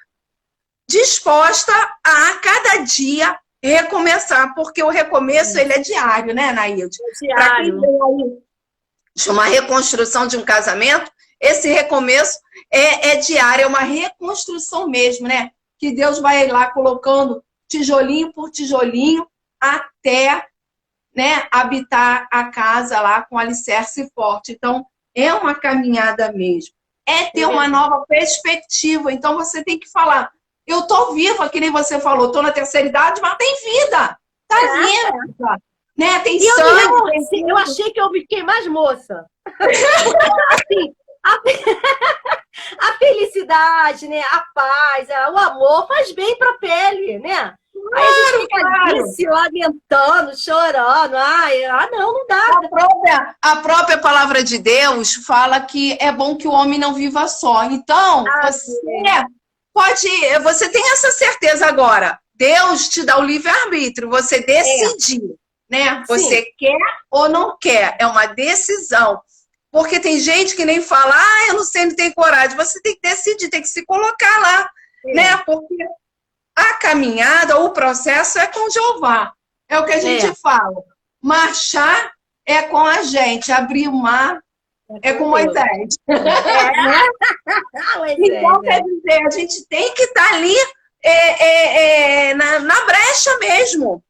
Disposta a cada dia recomeçar, porque o recomeço ele é diário, né, Nailde? Para quem tem aí de uma reconstrução de um casamento, esse recomeço é diário, é uma reconstrução mesmo, né? Que Deus vai lá colocando tijolinho por tijolinho até, né, habitar a casa lá com alicerce forte. Então, é uma caminhada mesmo. É ter uma nova perspectiva. Então, você tem que falar, eu tô viva, que nem você falou, tô na terceira idade, mas tem vida. Tá viva. Né? Tem sangue. Eu achei que eu fiquei mais moça. Assim, a felicidade, né? A paz, o amor faz bem pra pele, né? Aí a gente fica ali se lamentando, chorando. Não dá. A própria palavra de Deus fala que é bom que o homem não viva só. Então, você tem essa certeza agora. Deus te dá o livre-arbítrio, você decidir. Né? Você quer ou não quer, é uma decisão. Porque tem gente que nem fala, eu não sei, não tenho coragem. Você tem que decidir, tem que se colocar lá, né? Porque a caminhada, o processo é com Jeová. É o que a gente fala. Marchar é com a gente, abrir o mar é com Moisés. Então, quer dizer, a gente tem que estar ali na brecha mesmo.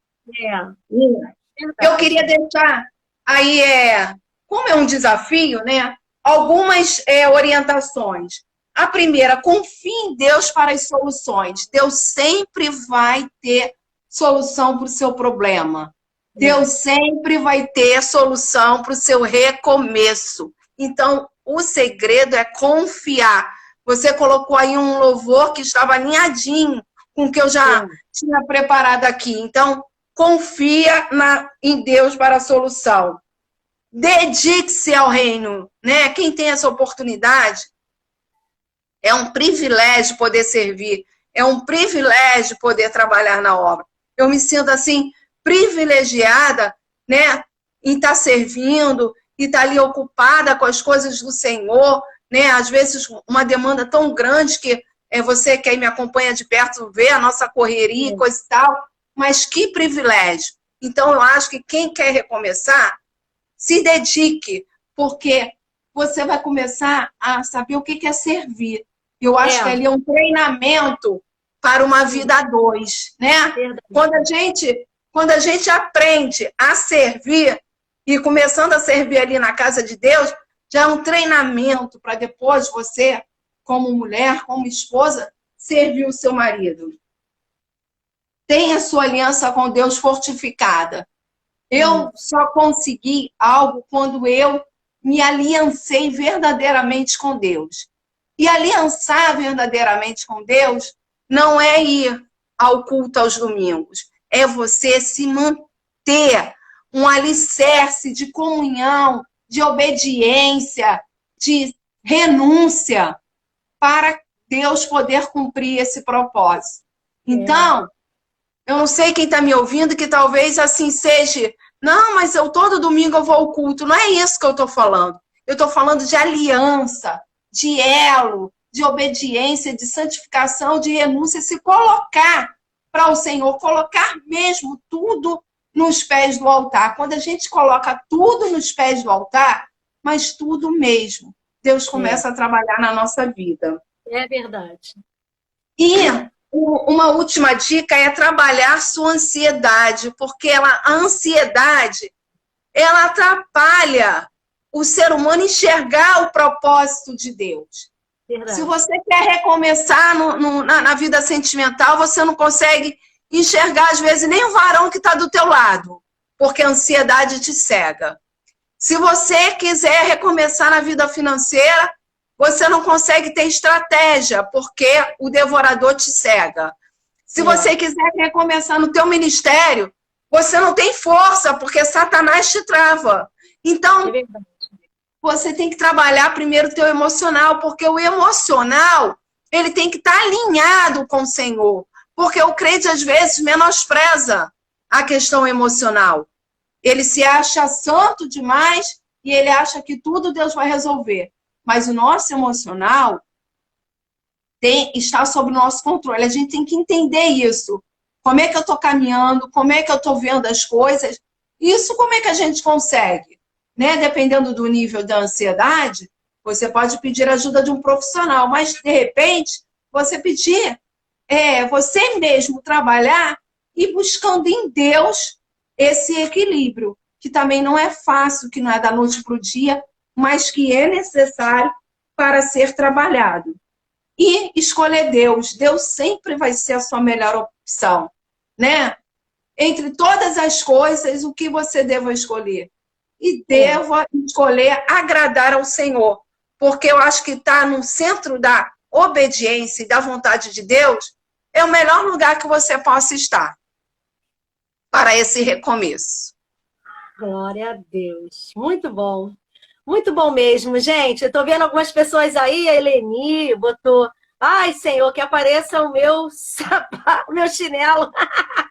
Eu queria deixar aí, como é um desafio, né? algumas orientações. A primeira, confie em Deus para as soluções. Deus sempre vai ter solução para o seu problema. Deus sempre vai ter solução para o seu recomeço. Então, o segredo é confiar. Você colocou aí um louvor que estava alinhadinho com o que eu já tinha preparado aqui. Então, confia em Deus para a solução. Dedique-se ao reino, né? Quem tem essa oportunidade, é um privilégio poder servir, é um privilégio poder trabalhar na obra. Eu me sinto assim privilegiada, né, em estar servindo e estar ali ocupada com as coisas do Senhor, né? Às vezes uma demanda tão grande que você que aí me acompanha de perto vê a nossa correria e coisa e tal, mas que privilégio. Então eu acho que quem quer recomeçar, se dedique, porque você vai começar a saber o que é servir. Eu acho que ali é um treinamento para uma vida a dois, né? Quando a gente aprende a servir, e começando a servir ali na casa de Deus, já é um treinamento para depois você, como mulher, como esposa, servir o seu marido. Tenha sua aliança com Deus fortificada. Eu só consegui algo quando eu me aliancei verdadeiramente com Deus. E aliançar verdadeiramente com Deus não é ir ao culto aos domingos. É você se manter um alicerce de comunhão, de obediência, de renúncia, para Deus poder cumprir esse propósito. Então, eu não sei quem está me ouvindo, que talvez assim seja, não, mas todo domingo eu vou ao culto. Não é isso que eu estou falando. Eu estou falando de aliança, de elo, de obediência, de santificação, de renúncia, se colocar para o Senhor, colocar mesmo tudo nos pés do altar. Quando a gente coloca tudo nos pés do altar, mas tudo mesmo, Deus começa a trabalhar na nossa vida. É verdade. E uma última dica é trabalhar sua ansiedade, porque a ansiedade, ela atrapalha o ser humano enxergar o propósito de Deus. Verdade. Se você quer recomeçar na vida sentimental, você não consegue enxergar, às vezes, nem o varão que está do teu lado, porque a ansiedade te cega. Se você quiser recomeçar na vida financeira, você não consegue ter estratégia, porque o devorador te cega. Se você quiser recomeçar no teu ministério, você não tem força, porque Satanás te trava. Então, você tem que trabalhar primeiro o teu emocional, porque o emocional, ele tem que estar alinhado com o Senhor. Porque o crente, às vezes, menospreza a questão emocional. Ele se acha santo demais e ele acha que tudo Deus vai resolver. Mas o nosso emocional está sob o nosso controle. A gente tem que entender isso. Como é que eu estou caminhando? Como é que eu estou vendo as coisas? Isso como é que a gente consegue? Né? Dependendo do nível da ansiedade, você pode pedir ajuda de um profissional. Mas, de repente, você pedir... você mesmo trabalhar e buscando em Deus esse equilíbrio, que também não é fácil, que não é da noite para o dia, mas que é necessário para ser trabalhado. E escolher Deus. Deus sempre vai ser a sua melhor opção, né? Entre todas as coisas, o que você deva escolher? E deva escolher agradar ao Senhor, porque eu acho que está no centro da obediência e da vontade de Deus, é o melhor lugar que você possa estar para esse recomeço. Glória a Deus. Muito bom. Muito bom mesmo, gente. Eu estou vendo algumas pessoas aí, a Eleni botou, ai, Senhor, que apareça o meu sapato, o meu chinelo.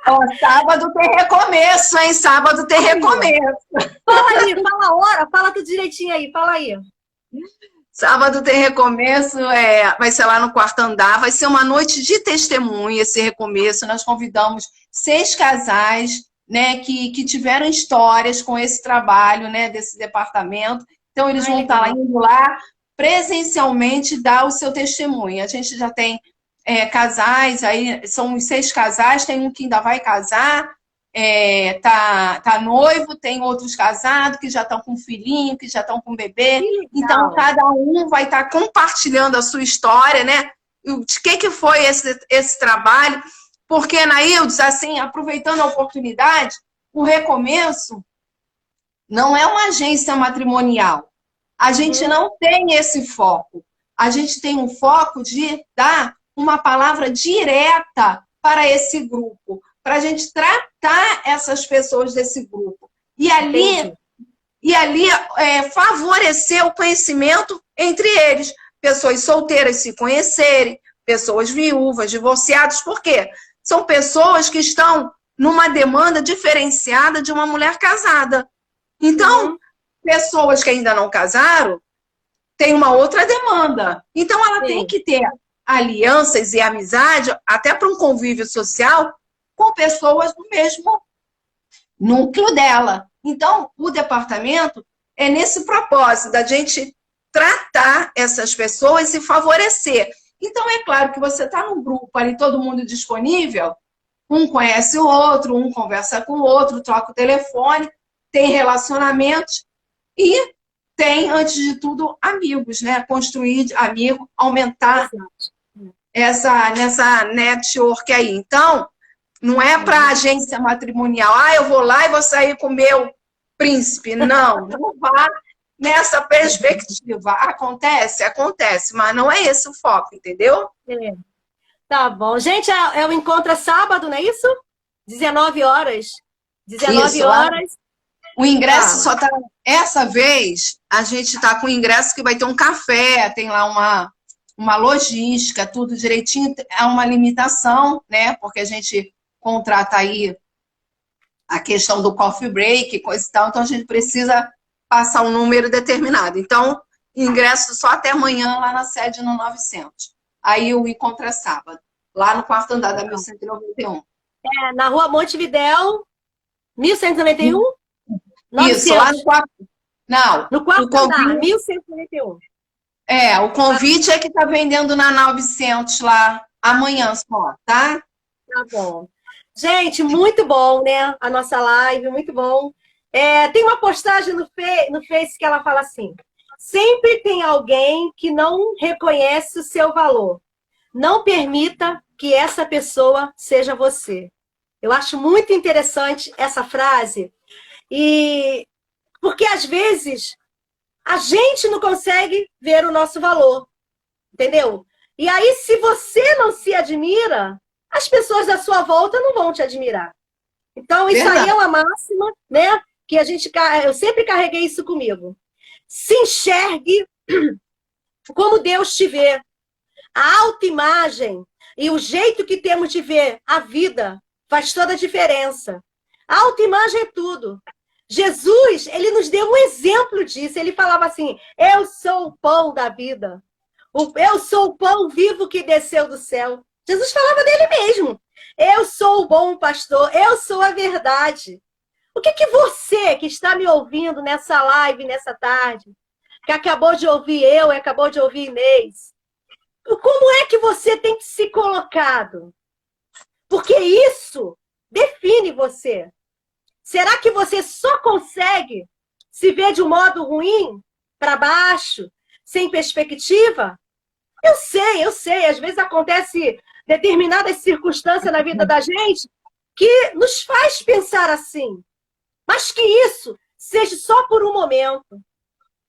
Ó, sábado tem recomeço, hein? Sábado tem recomeço. Fala aí, fala a hora, fala tudo direitinho aí, fala aí. Sábado tem recomeço, vai ser lá no quarto andar, vai ser uma noite de testemunha esse recomeço. Nós convidamos 6 casais, né, que tiveram histórias com esse trabalho, né, desse departamento. Então, eles vão estar indo lá presencialmente dar o seu testemunho. A gente já tem casais, aí são os 6 casais, tem um que ainda vai casar, tá noivo, tem outros casados que já estão com filhinho, que já estão com bebê. Então, cada um vai estar compartilhando a sua história, né? De que foi esse trabalho. Porque, Naildes, assim, aproveitando a oportunidade, o Recomeço não é uma agência matrimonial. A gente não tem esse foco. A gente tem um foco de dar uma palavra direta para esse grupo, para a gente tratar essas pessoas desse grupo. E ali favorecer o conhecimento entre eles. Pessoas solteiras se conhecerem, pessoas viúvas, divorciadas. Por quê? São pessoas que estão numa demanda diferenciada de uma mulher casada. Então, pessoas que ainda não casaram têm uma outra demanda. Então, ela tem que ter alianças e amizade, até para um convívio social, com pessoas do mesmo núcleo dela. Então, o departamento é nesse propósito, da gente tratar essas pessoas e favorecer. Então, é claro que você está num grupo ali, todo mundo disponível, um conhece o outro, um conversa com o outro, troca o telefone, tem relacionamentos e tem, antes de tudo, amigos, né? Construir amigo, aumentar nessa network aí. Então, não é para agência matrimonial, eu vou lá e vou sair com o meu príncipe. Não vá nessa perspectiva. Acontece, mas não é esse o foco, entendeu? Tá bom. Gente, o encontro é sábado, não é isso? 19 horas. 19 horas. O ingresso só tá... Essa vez, a gente tá com o ingresso que vai ter um café, tem lá uma logística, tudo direitinho. É uma limitação, né? Porque a gente contrata aí a questão do coffee break, coisa e tal. Então, a gente precisa passar um número determinado. Então, ingresso só até amanhã lá na sede no 900. Aí o encontro é sábado, lá no quarto andar da 1191. Na rua Montevidéu, 1191? Isso, lá no quarto. Não, no quarto andar, 1191. O convite é que tá vendendo na 900 lá amanhã só, tá? Tá bom. Gente, muito bom, né? A nossa live, muito bom. Tem uma postagem no Face que ela fala assim: sempre tem alguém que não reconhece o seu valor. Não permita que essa pessoa seja você. Eu acho muito interessante essa frase. E porque às vezes a gente não consegue ver o nosso valor. Entendeu? E aí, se você não se admira, as pessoas à sua volta não vão te admirar. Então, isso aí é uma máxima, né? Que eu sempre carreguei isso comigo. Se enxergue como Deus te vê. A autoimagem e o jeito que temos de ver a vida faz toda a diferença. A autoimagem é tudo. Jesus, ele nos deu um exemplo disso. Ele falava assim: eu sou o pão da vida. Eu sou o pão vivo que desceu do céu. Jesus falava dele mesmo. Eu sou o bom pastor. Eu sou a verdade. O que você que está me ouvindo nessa live, nessa tarde, que acabou de ouvir eu e acabou de ouvir Inês, como é que você tem se colocado? Porque isso define você. Será que você só consegue se ver de um modo ruim, para baixo, sem perspectiva? Eu sei. Às vezes acontece determinadas circunstâncias na vida da gente que nos faz pensar assim. Mas que isso seja só por um momento.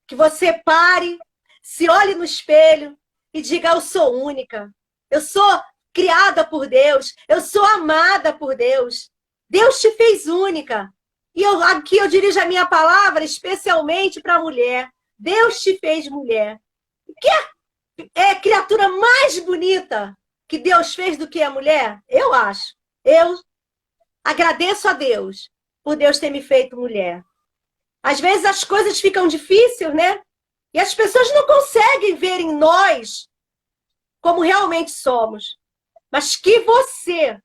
Que você pare, se olhe no espelho e diga: eu sou única. Eu sou criada por Deus. Eu sou amada por Deus. Deus te fez única. E aqui eu dirijo a minha palavra especialmente para a mulher. Deus te fez mulher. Que é a criatura mais bonita que Deus fez do que a mulher? Eu acho. Eu agradeço a Deus por Deus ter me feito mulher. Às vezes as coisas ficam difíceis, né? E as pessoas não conseguem ver em nós como realmente somos. Mas que você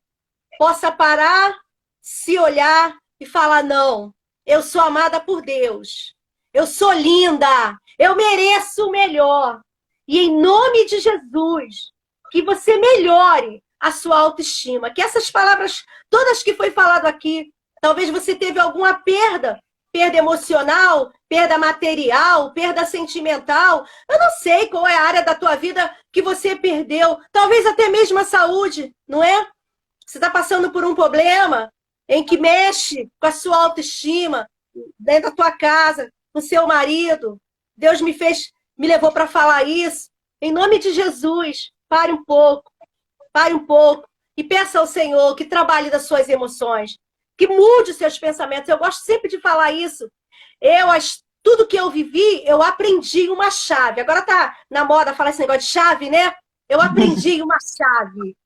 possa parar, se olhar e falar: não, eu sou amada por Deus. Eu sou linda. Eu mereço o melhor. E em nome de Jesus, que você melhore a sua autoestima. Que essas palavras todas que foi falado aqui Talvez você teve alguma perda emocional, perda material, perda sentimental. Eu não sei qual é a área da tua vida que você perdeu. Talvez até mesmo a saúde, não é? Você está passando por um problema em que mexe com a sua autoestima, dentro da tua casa, com o seu marido. Deus me levou para falar isso. Em nome de Jesus, pare um pouco e peça ao Senhor que trabalhe das suas emoções, que mude os seus pensamentos. Eu gosto sempre de falar isso. Tudo que eu vivi, eu aprendi uma chave. Agora tá na moda falar esse negócio de chave, né? Eu aprendi uma chave.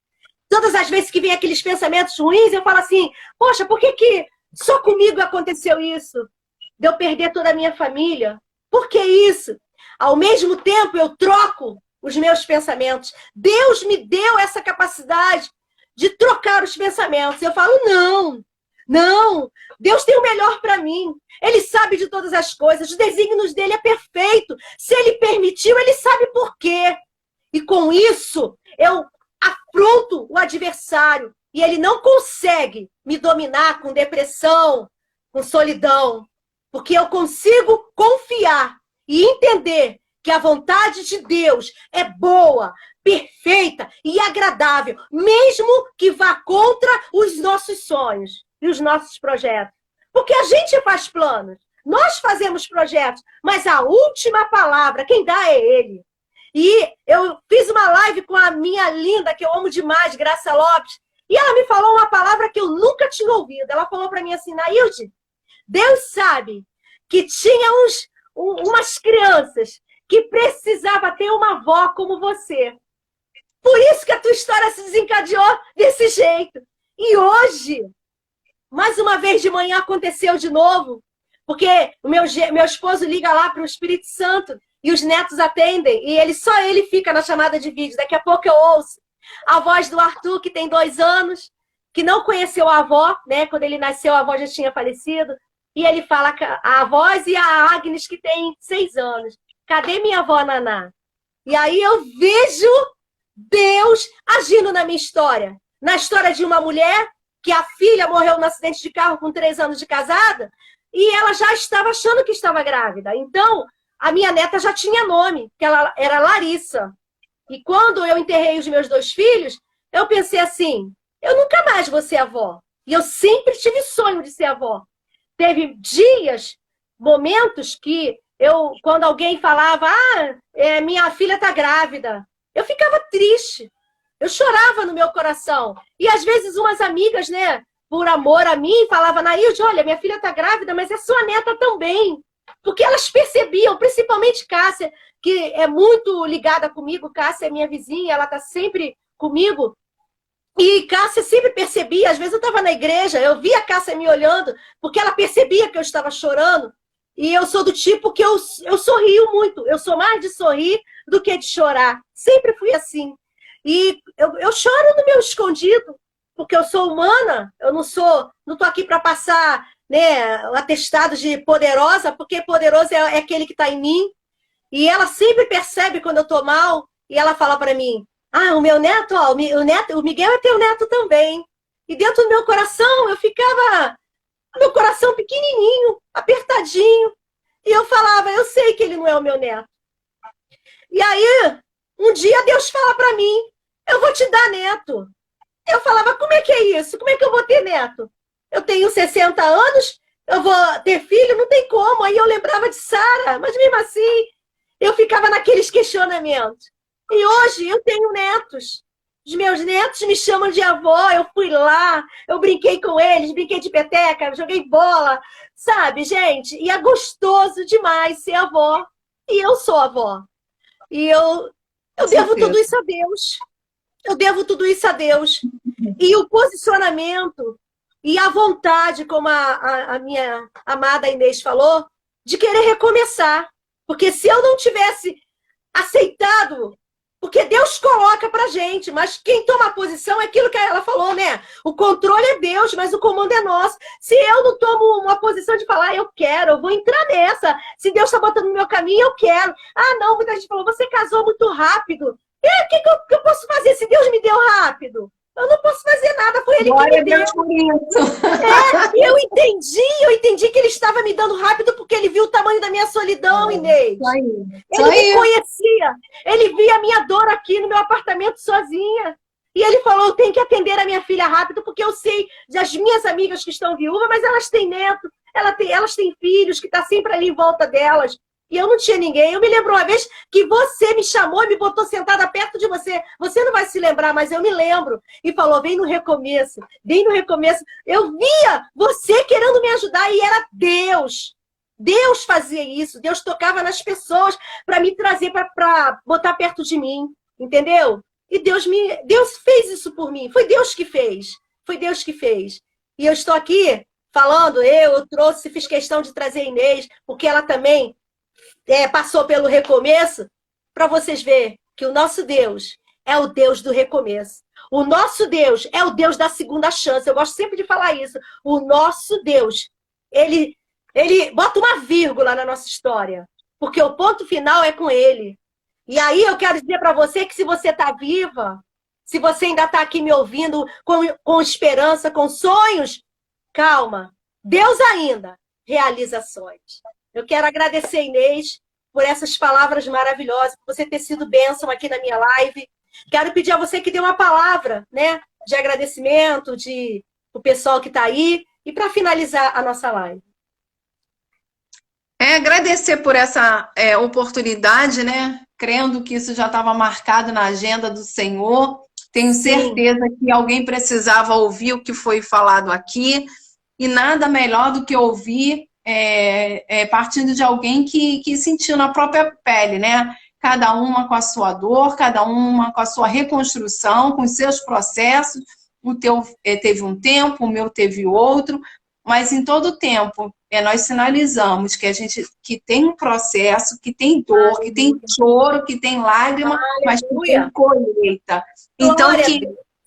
Todas as vezes que vem aqueles pensamentos ruins, eu falo assim, poxa, por que só comigo aconteceu isso? De eu perder toda a minha família? Por que isso? Ao mesmo tempo, eu troco os meus pensamentos. Deus me deu essa capacidade de trocar os pensamentos. Eu falo, não, Deus tem o melhor para mim. Ele sabe de todas as coisas, os desígnios dele é perfeito. Se ele permitiu, ele sabe por quê. E com isso, eu afronto o adversário e ele não consegue me dominar com depressão, com solidão, porque eu consigo confiar e entender que a vontade de Deus é boa, perfeita e agradável, mesmo que vá contra os nossos sonhos e os nossos projetos. Porque a gente faz planos, nós fazemos projetos, mas a última palavra, quem dá é Ele. E eu fiz uma live com a minha linda, que eu amo demais, Graça Lopes, e ela me falou uma palavra que eu nunca tinha ouvido. Ela falou para mim assim, Nailde, Deus sabe que tinha umas crianças que precisava ter uma avó como você. Por isso que a tua história se desencadeou desse jeito. E hoje, mais uma vez de manhã aconteceu de novo, porque o meu esposo liga lá para o Espírito Santo e os netos atendem, e só ele fica na chamada de vídeo. Daqui a pouco eu ouço a voz do Arthur, que tem 2 anos, que não conheceu a avó, né? Quando ele nasceu, a avó já tinha falecido. E ele fala a voz e a Agnes, que tem 6 anos. Cadê minha avó Naná? E aí eu vejo Deus agindo na minha história. Na história de uma mulher que a filha morreu num acidente de carro com 3 anos de casada e ela já estava achando que estava grávida. Então, a minha neta já tinha nome, que ela era Larissa. E quando eu enterrei os meus 2 filhos, eu pensei assim, eu nunca mais vou ser avó. E eu sempre tive sonho de ser avó. Teve dias, momentos que quando alguém falava, minha filha está grávida, eu ficava triste. Eu chorava no meu coração. E às vezes umas amigas, né, por amor a mim, falavam, Nailde, olha, minha filha está grávida, mas é sua neta também. Porque elas percebiam, principalmente Cássia, que é muito ligada comigo. Cássia é minha vizinha, ela está sempre comigo. E Cássia sempre percebia, às vezes eu estava na igreja, eu via a Cássia me olhando, porque ela percebia que eu estava chorando. E eu sou do tipo que eu sorrio muito. Eu sou mais de sorrir do que de chorar. Sempre fui assim. E eu choro no meu escondido, porque eu sou humana, eu não tô aqui para passar, né, um atestado de poderosa, porque poderoso é aquele que está em mim. E ela sempre percebe quando eu estou mal, e ela fala para mim, o meu neto, o Miguel é teu neto também. E dentro do meu coração, eu ficava, meu coração pequenininho, apertadinho. E eu falava, eu sei que ele não é o meu neto. E aí, um dia Deus fala para mim, eu vou te dar neto. Eu falava, como é que é isso? Como é que eu vou ter neto? Eu tenho 60 anos, eu vou ter filho? Não tem como. Aí eu lembrava de Sara, mas mesmo assim, eu ficava naqueles questionamentos. E hoje eu tenho netos. Os meus netos me chamam de avó, eu fui lá, eu brinquei com eles, brinquei de peteca, joguei bola, sabe, gente? E é gostoso demais ser avó. E eu sou avó. E eu devo tudo isso a Deus. Eu devo tudo isso a Deus. E o posicionamento e a vontade, como a minha amada Inês falou, de querer recomeçar. Porque se eu não tivesse aceitado, porque Deus coloca pra gente, mas quem toma a posição é aquilo que ela falou, né? O controle é Deus, mas o comando é nosso. Se eu não tomo uma posição de falar, eu quero, eu vou entrar nessa. Se Deus está botando no meu caminho, eu quero. Não, muita gente falou, você casou muito rápido. O que eu posso fazer se Deus me deu rápido? Eu não posso fazer nada, foi Ele que me deu. Deus por isso. E eu estava me dando rápido porque ele viu o tamanho da minha solidão, Inês. Isso aí. Ele me conhecia. Ele via a minha dor aqui no meu apartamento sozinha. E ele falou, eu tenho que atender a minha filha rápido, porque eu sei das minhas amigas que estão viúvas, mas elas têm neto, elas têm filhos que estão sempre ali em volta delas. E eu não tinha ninguém. Eu me lembro uma vez que você me chamou e me botou sentada perto de você. Você não vai se lembrar, mas eu me lembro. E falou, vem no recomeço, vem no recomeço. Eu via você querendo me ajudar e era Deus. Deus fazia isso. Deus tocava nas pessoas para me trazer, para botar perto de mim. Entendeu? E Deus fez isso por mim. Foi Deus que fez. Foi Deus que fez. E eu estou aqui falando, eu trouxe, fiz questão de trazer a Inês, porque ela também passou pelo recomeço, para vocês verem que o nosso Deus é o Deus do recomeço. O nosso Deus é o Deus da segunda chance. Eu gosto sempre de falar isso. O nosso Deus, ele bota uma vírgula na nossa história, porque o ponto final é com ele. E aí eu quero dizer para você que se você está viva, se você ainda está aqui me ouvindo com esperança, com sonhos, calma. Deus ainda realiza sonhos. Eu quero agradecer, Inês, por essas palavras maravilhosas, por você ter sido bênção aqui na minha live. Quero pedir a você que dê uma palavra, né, de agradecimento o pessoal que está aí e para finalizar a nossa live. Agradecer por essa oportunidade, né? Crendo que isso já estava marcado na agenda do Senhor. Tenho certeza que alguém precisava ouvir o que foi falado aqui. E nada melhor do que ouvir partindo de alguém que sentiu na própria pele, né? Cada uma com a sua dor, cada uma com a sua reconstrução, com os seus processos. O teu teve um tempo, o meu teve outro, mas em todo tempo nós sinalizamos que tem um processo, que tem dor, que tem choro, que tem lágrima, mas que tem colheita. Então,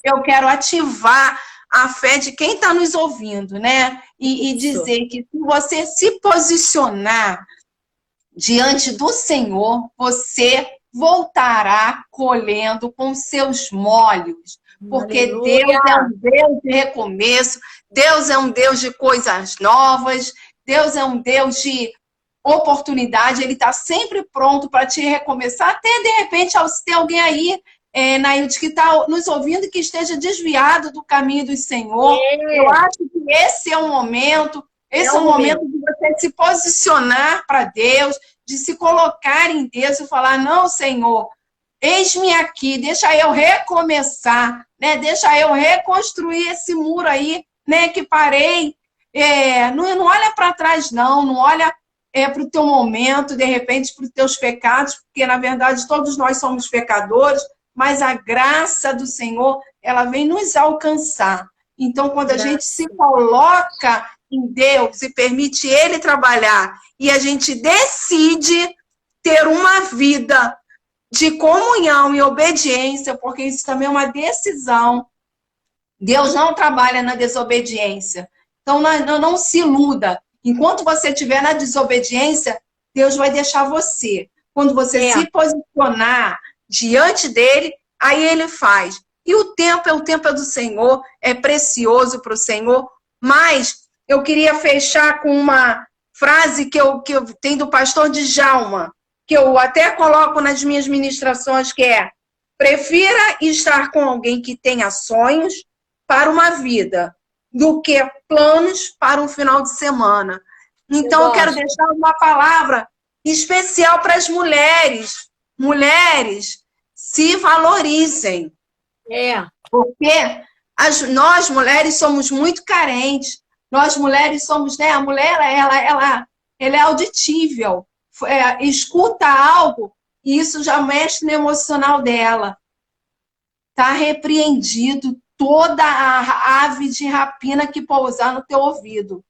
eu quero ativar a fé de quem está nos ouvindo, né? E dizer que se você se posicionar diante do Senhor, você voltará colhendo com seus molhos. Porque Aleluia. Deus é um Deus de recomeço, Deus é um Deus de coisas novas, Deus é um Deus de oportunidade, Ele está sempre pronto para te recomeçar, até de repente, se tem alguém aí, Nailde, que está nos ouvindo e que esteja desviado do caminho do Senhor. Eu acho que esse é um momento, momento de você se posicionar para Deus, de se colocar em Deus e falar, não, Senhor, eis-me aqui, deixa eu recomeçar, né? Deixa eu reconstruir esse muro aí, né? Que parei. Não olha para trás, não olha para o teu momento, de repente, para os teus pecados, porque, na verdade, todos nós somos pecadores, mas a graça do Senhor, ela vem nos alcançar. Então, quando a gente se coloca em Deus e permite Ele trabalhar, e a gente decide ter uma vida de comunhão e obediência, porque isso também é uma decisão. Deus não trabalha na desobediência. Então, não se iluda. Enquanto você estiver na desobediência, Deus vai deixar você. Quando você se posicionar diante dele, aí ele faz. E o tempo é do Senhor, é precioso para o Senhor. Mas eu queria fechar com uma frase que eu tenho do pastor Djalma, que eu até coloco nas minhas ministrações, que é: prefira estar com alguém que tenha sonhos para uma vida do que planos para um final de semana. Então, eu quero deixar uma palavra especial para as mulheres. Mulheres, se valorizem. Porque nós, mulheres, somos muito carentes. Nós, mulheres, somos... né? A mulher, ela é auditível. Escuta algo e isso já mexe no emocional dela. Está repreendido toda a ave de rapina que pousar no teu ouvido.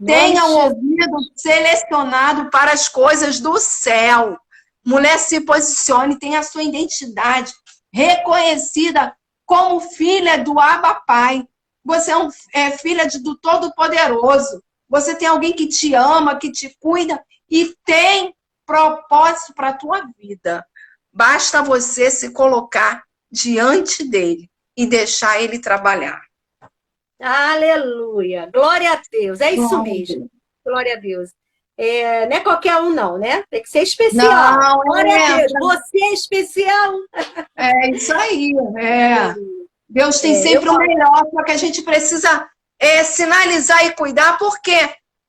Tenha um ouvido selecionado para as coisas do céu. Mulher, se posicione, tenha a sua identidade reconhecida como filha do Abba Pai. Você é filha do Todo-Poderoso. Você tem alguém que te ama, que te cuida e tem propósito para a tua vida. Basta você se colocar diante dele e deixar ele trabalhar. Aleluia! Glória a Deus! É isso mesmo. Glória a Deus. Não é qualquer um, não, né? Tem que ser especial. Não, Glória a Deus, você é especial. é isso aí. Deus tem sempre o melhor, só que a gente precisa sinalizar e cuidar, porque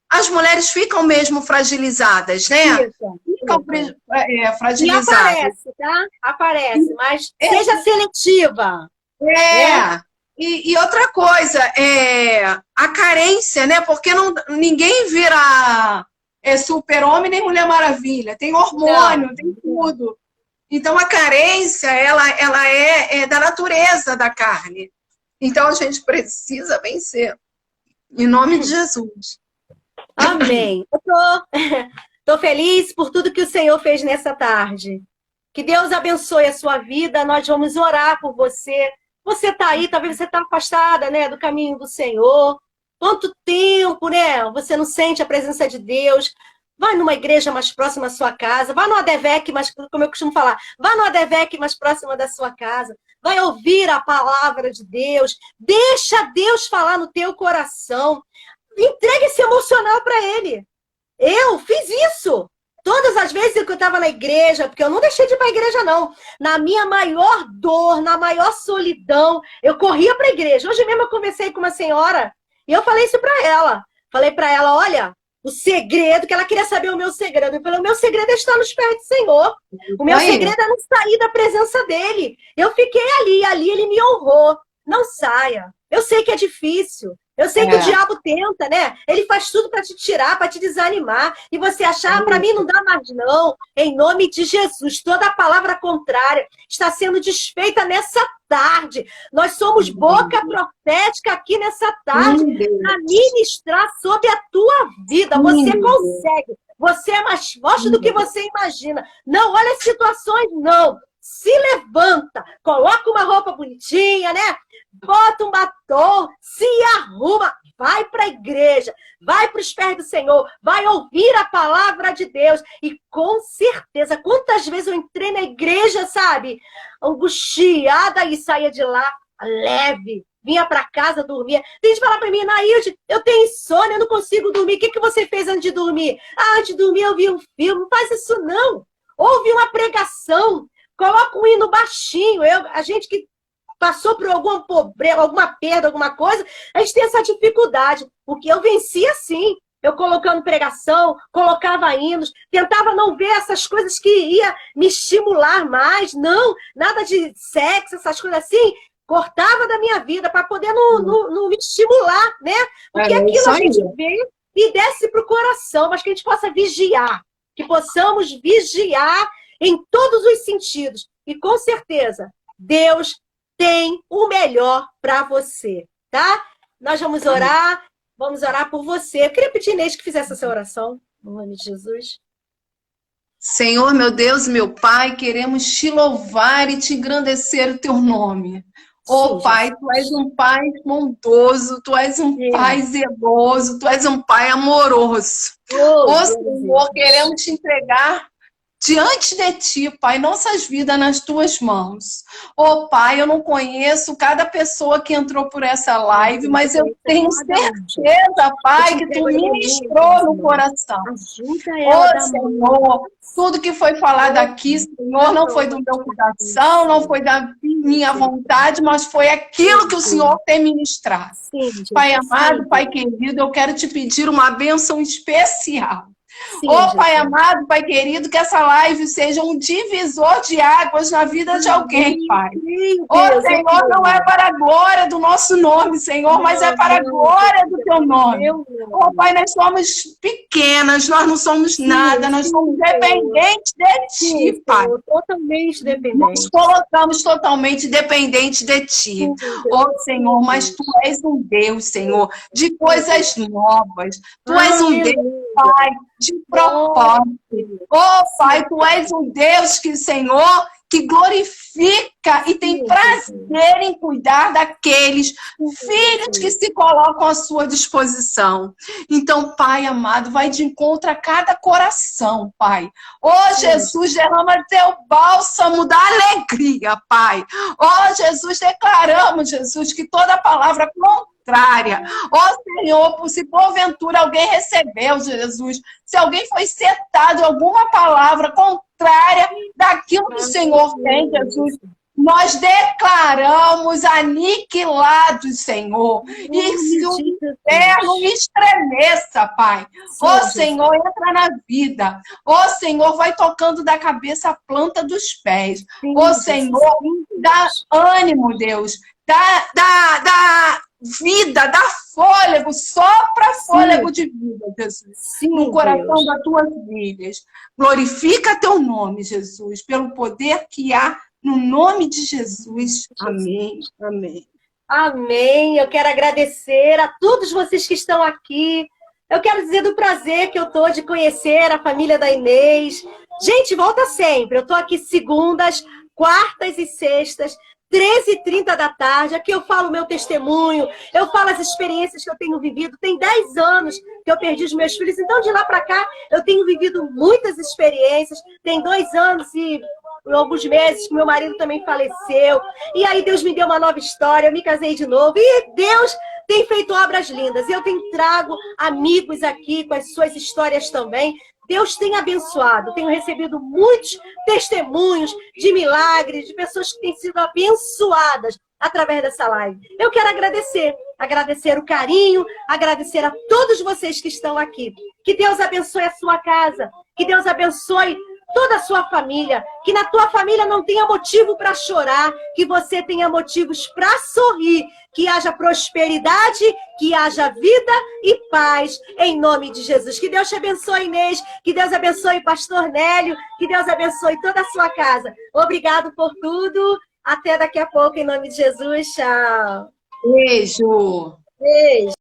as mulheres ficam mesmo fragilizadas, né? Ficam fragilizadas. E aparece, tá? Aparece, mas seja seletiva. E outra coisa, a carência, né? Porque ninguém vira super-homem nem Mulher Maravilha. Tem hormônio, tem tudo. Então, a carência, ela é da natureza da carne. Então, a gente precisa vencer. Em nome de Jesus. Amém. Eu tô feliz por tudo que o Senhor fez nessa tarde. Que Deus abençoe a sua vida. Nós vamos orar por você. Você está aí, talvez você está afastada, né, do caminho do Senhor. Quanto tempo, né? Você não sente a presença de Deus. Vai numa igreja mais próxima à sua casa. Vai no ADVEC, como eu costumo falar. Vai no ADVEC mais próxima da sua casa. Vai ouvir a palavra de Deus. Deixa Deus falar no teu coração. Entregue esse emocional para Ele. Eu fiz isso. Todas as vezes que eu estava na igreja, porque eu não deixei de ir para a igreja, não. Na minha maior dor, na maior solidão, eu corria para a igreja. Hoje mesmo eu conversei com uma senhora e eu falei isso para ela. Falei para ela, olha, o segredo, que ela queria saber o meu segredo. Eu falei, o meu segredo é estar nos pés do Senhor. O meu segredo é não sair da presença dEle. Eu fiquei ali Ele me honrou. Não saia. Eu sei que é difícil. Eu sei que o diabo tenta, né? Ele faz tudo para te tirar, para te desanimar. E você achar, para mim não dá mais não. Em nome de Jesus, toda a palavra contrária está sendo desfeita nessa tarde. Nós somos boca profética aqui nessa tarde para ministrar sobre a tua vida. Você consegue. Você é mais forte do que você imagina. Não olha as situações, não. Se levanta, coloca uma roupa bonitinha, né? Bota um batom, se arruma, vai para a igreja, vai para os pés do Senhor, vai ouvir a palavra de Deus. E com certeza, quantas vezes eu entrei na igreja, sabe? Angustiada e saía de lá leve, vinha para casa, dormia. Tem gente que fala para mim, Nailde, eu tenho insônia, eu não consigo dormir. O que você fez antes de dormir? Antes de dormir eu vi um filme. Não faz isso não. Ouve uma pregação, coloca um hino baixinho. A gente que passou por algum problema, alguma perda, alguma coisa, a gente tem essa dificuldade. Porque eu venci assim. Eu colocando pregação, colocava hinos, tentava não ver essas coisas que ia me estimular mais. Não, nada de sexo, essas coisas assim. Cortava da minha vida para poder não me estimular, né? Porque aquilo a gente vê e desce para o coração, mas que a gente possa vigiar. Que possamos vigiar em todos os sentidos. E com certeza, Deus tem o melhor para você, tá? Nós vamos orar por você. Eu queria pedir, Inês, que fizesse essa oração, no nome de Jesus. Senhor, meu Deus, meu Pai, queremos te louvar e te engrandecer o teu nome. Oh, Pai, tu és um Pai bondoso, tu és um Pai zeloso, tu és um Pai amoroso. Oh, Senhor, queremos te entregar diante de ti, Pai, nossas vidas nas tuas mãos. Oh, Pai, eu não conheço cada pessoa que entrou por essa live, mas eu tenho certeza, Pai, que tu ministrou no coração. Oh, Senhor, tudo que foi falado aqui, Senhor, não foi do meu coração, não foi da minha vontade, mas foi aquilo que o Senhor tem ministrado. Pai amado, Pai querido, eu quero te pedir uma bênção especial. Oh, Pai amado, Pai querido, que essa live seja um divisor de águas na vida de alguém, Pai. Oh, Senhor, não é para a glória do nosso nome, Senhor, mas é para a glória do teu nome. Oh, Pai, nós somos pequenas, nós não somos nada, nós somos dependentes de ti, Pai. Totalmente dependentes. Nós colocamos totalmente dependentes de ti. Oh, Senhor, mas tu és um Deus, Senhor, de coisas novas. Tu és um Deus, Pai, de propósito. Oh, Pai, tu és um Deus que, Senhor, que glorifica glorifica e tem prazer em cuidar daqueles filhos que se colocam à sua disposição. Então, Pai amado, vai de encontro a cada coração, Pai. Ó Jesus, derrama teu bálsamo da alegria, Pai. Ó Jesus, declaramos, Jesus, que toda palavra contrária, ó Senhor, se porventura alguém recebeu, Jesus, se alguém foi setado alguma palavra contrária daquilo que o Senhor tem, Jesus, nós declaramos aniquilados, Senhor, e se o inferno estremeça, Pai. Ó Senhor, entra na vida. Ó Senhor, vai tocando da cabeça à planta dos pés. Ó Senhor, dá ânimo, Deus. Dá vida, dá fôlego, sopra fôlego de vida, Jesus, no coração das tuas filhas. Glorifica teu nome, Jesus, pelo poder que há no nome de Jesus. Amém. Amém. Amém. Eu quero agradecer a todos vocês que estão aqui. Eu quero dizer do prazer que eu tô de conhecer a família da Inês. Gente, volta sempre. Eu tô aqui segundas, quartas e sextas, 13h30 da tarde, aqui eu falo o meu testemunho, eu falo as experiências que eu tenho vivido. Tem 10 anos que eu perdi os meus filhos, então de lá para cá eu tenho vivido muitas experiências. Tem 2 anos e alguns meses que meu marido também faleceu, e aí Deus me deu uma nova história, eu me casei de novo, e Deus tem feito obras lindas. Eu tenho trago amigos aqui com as suas histórias também. Deus tem abençoado, tenho recebido muitos testemunhos de milagres, de pessoas que têm sido abençoadas através dessa live. Eu quero agradecer o carinho, agradecer a todos vocês que estão aqui. Que Deus abençoe a sua casa, que Deus abençoe toda a sua família, que na tua família não tenha motivo para chorar, que você tenha motivos para sorrir, que haja prosperidade, que haja vida e paz, em nome de Jesus. Que Deus te abençoe, Inês, que Deus abençoe Pastor Nélio, que Deus abençoe toda a sua casa. Obrigado por tudo, até daqui a pouco, em nome de Jesus. Tchau. Beijo. Beijo.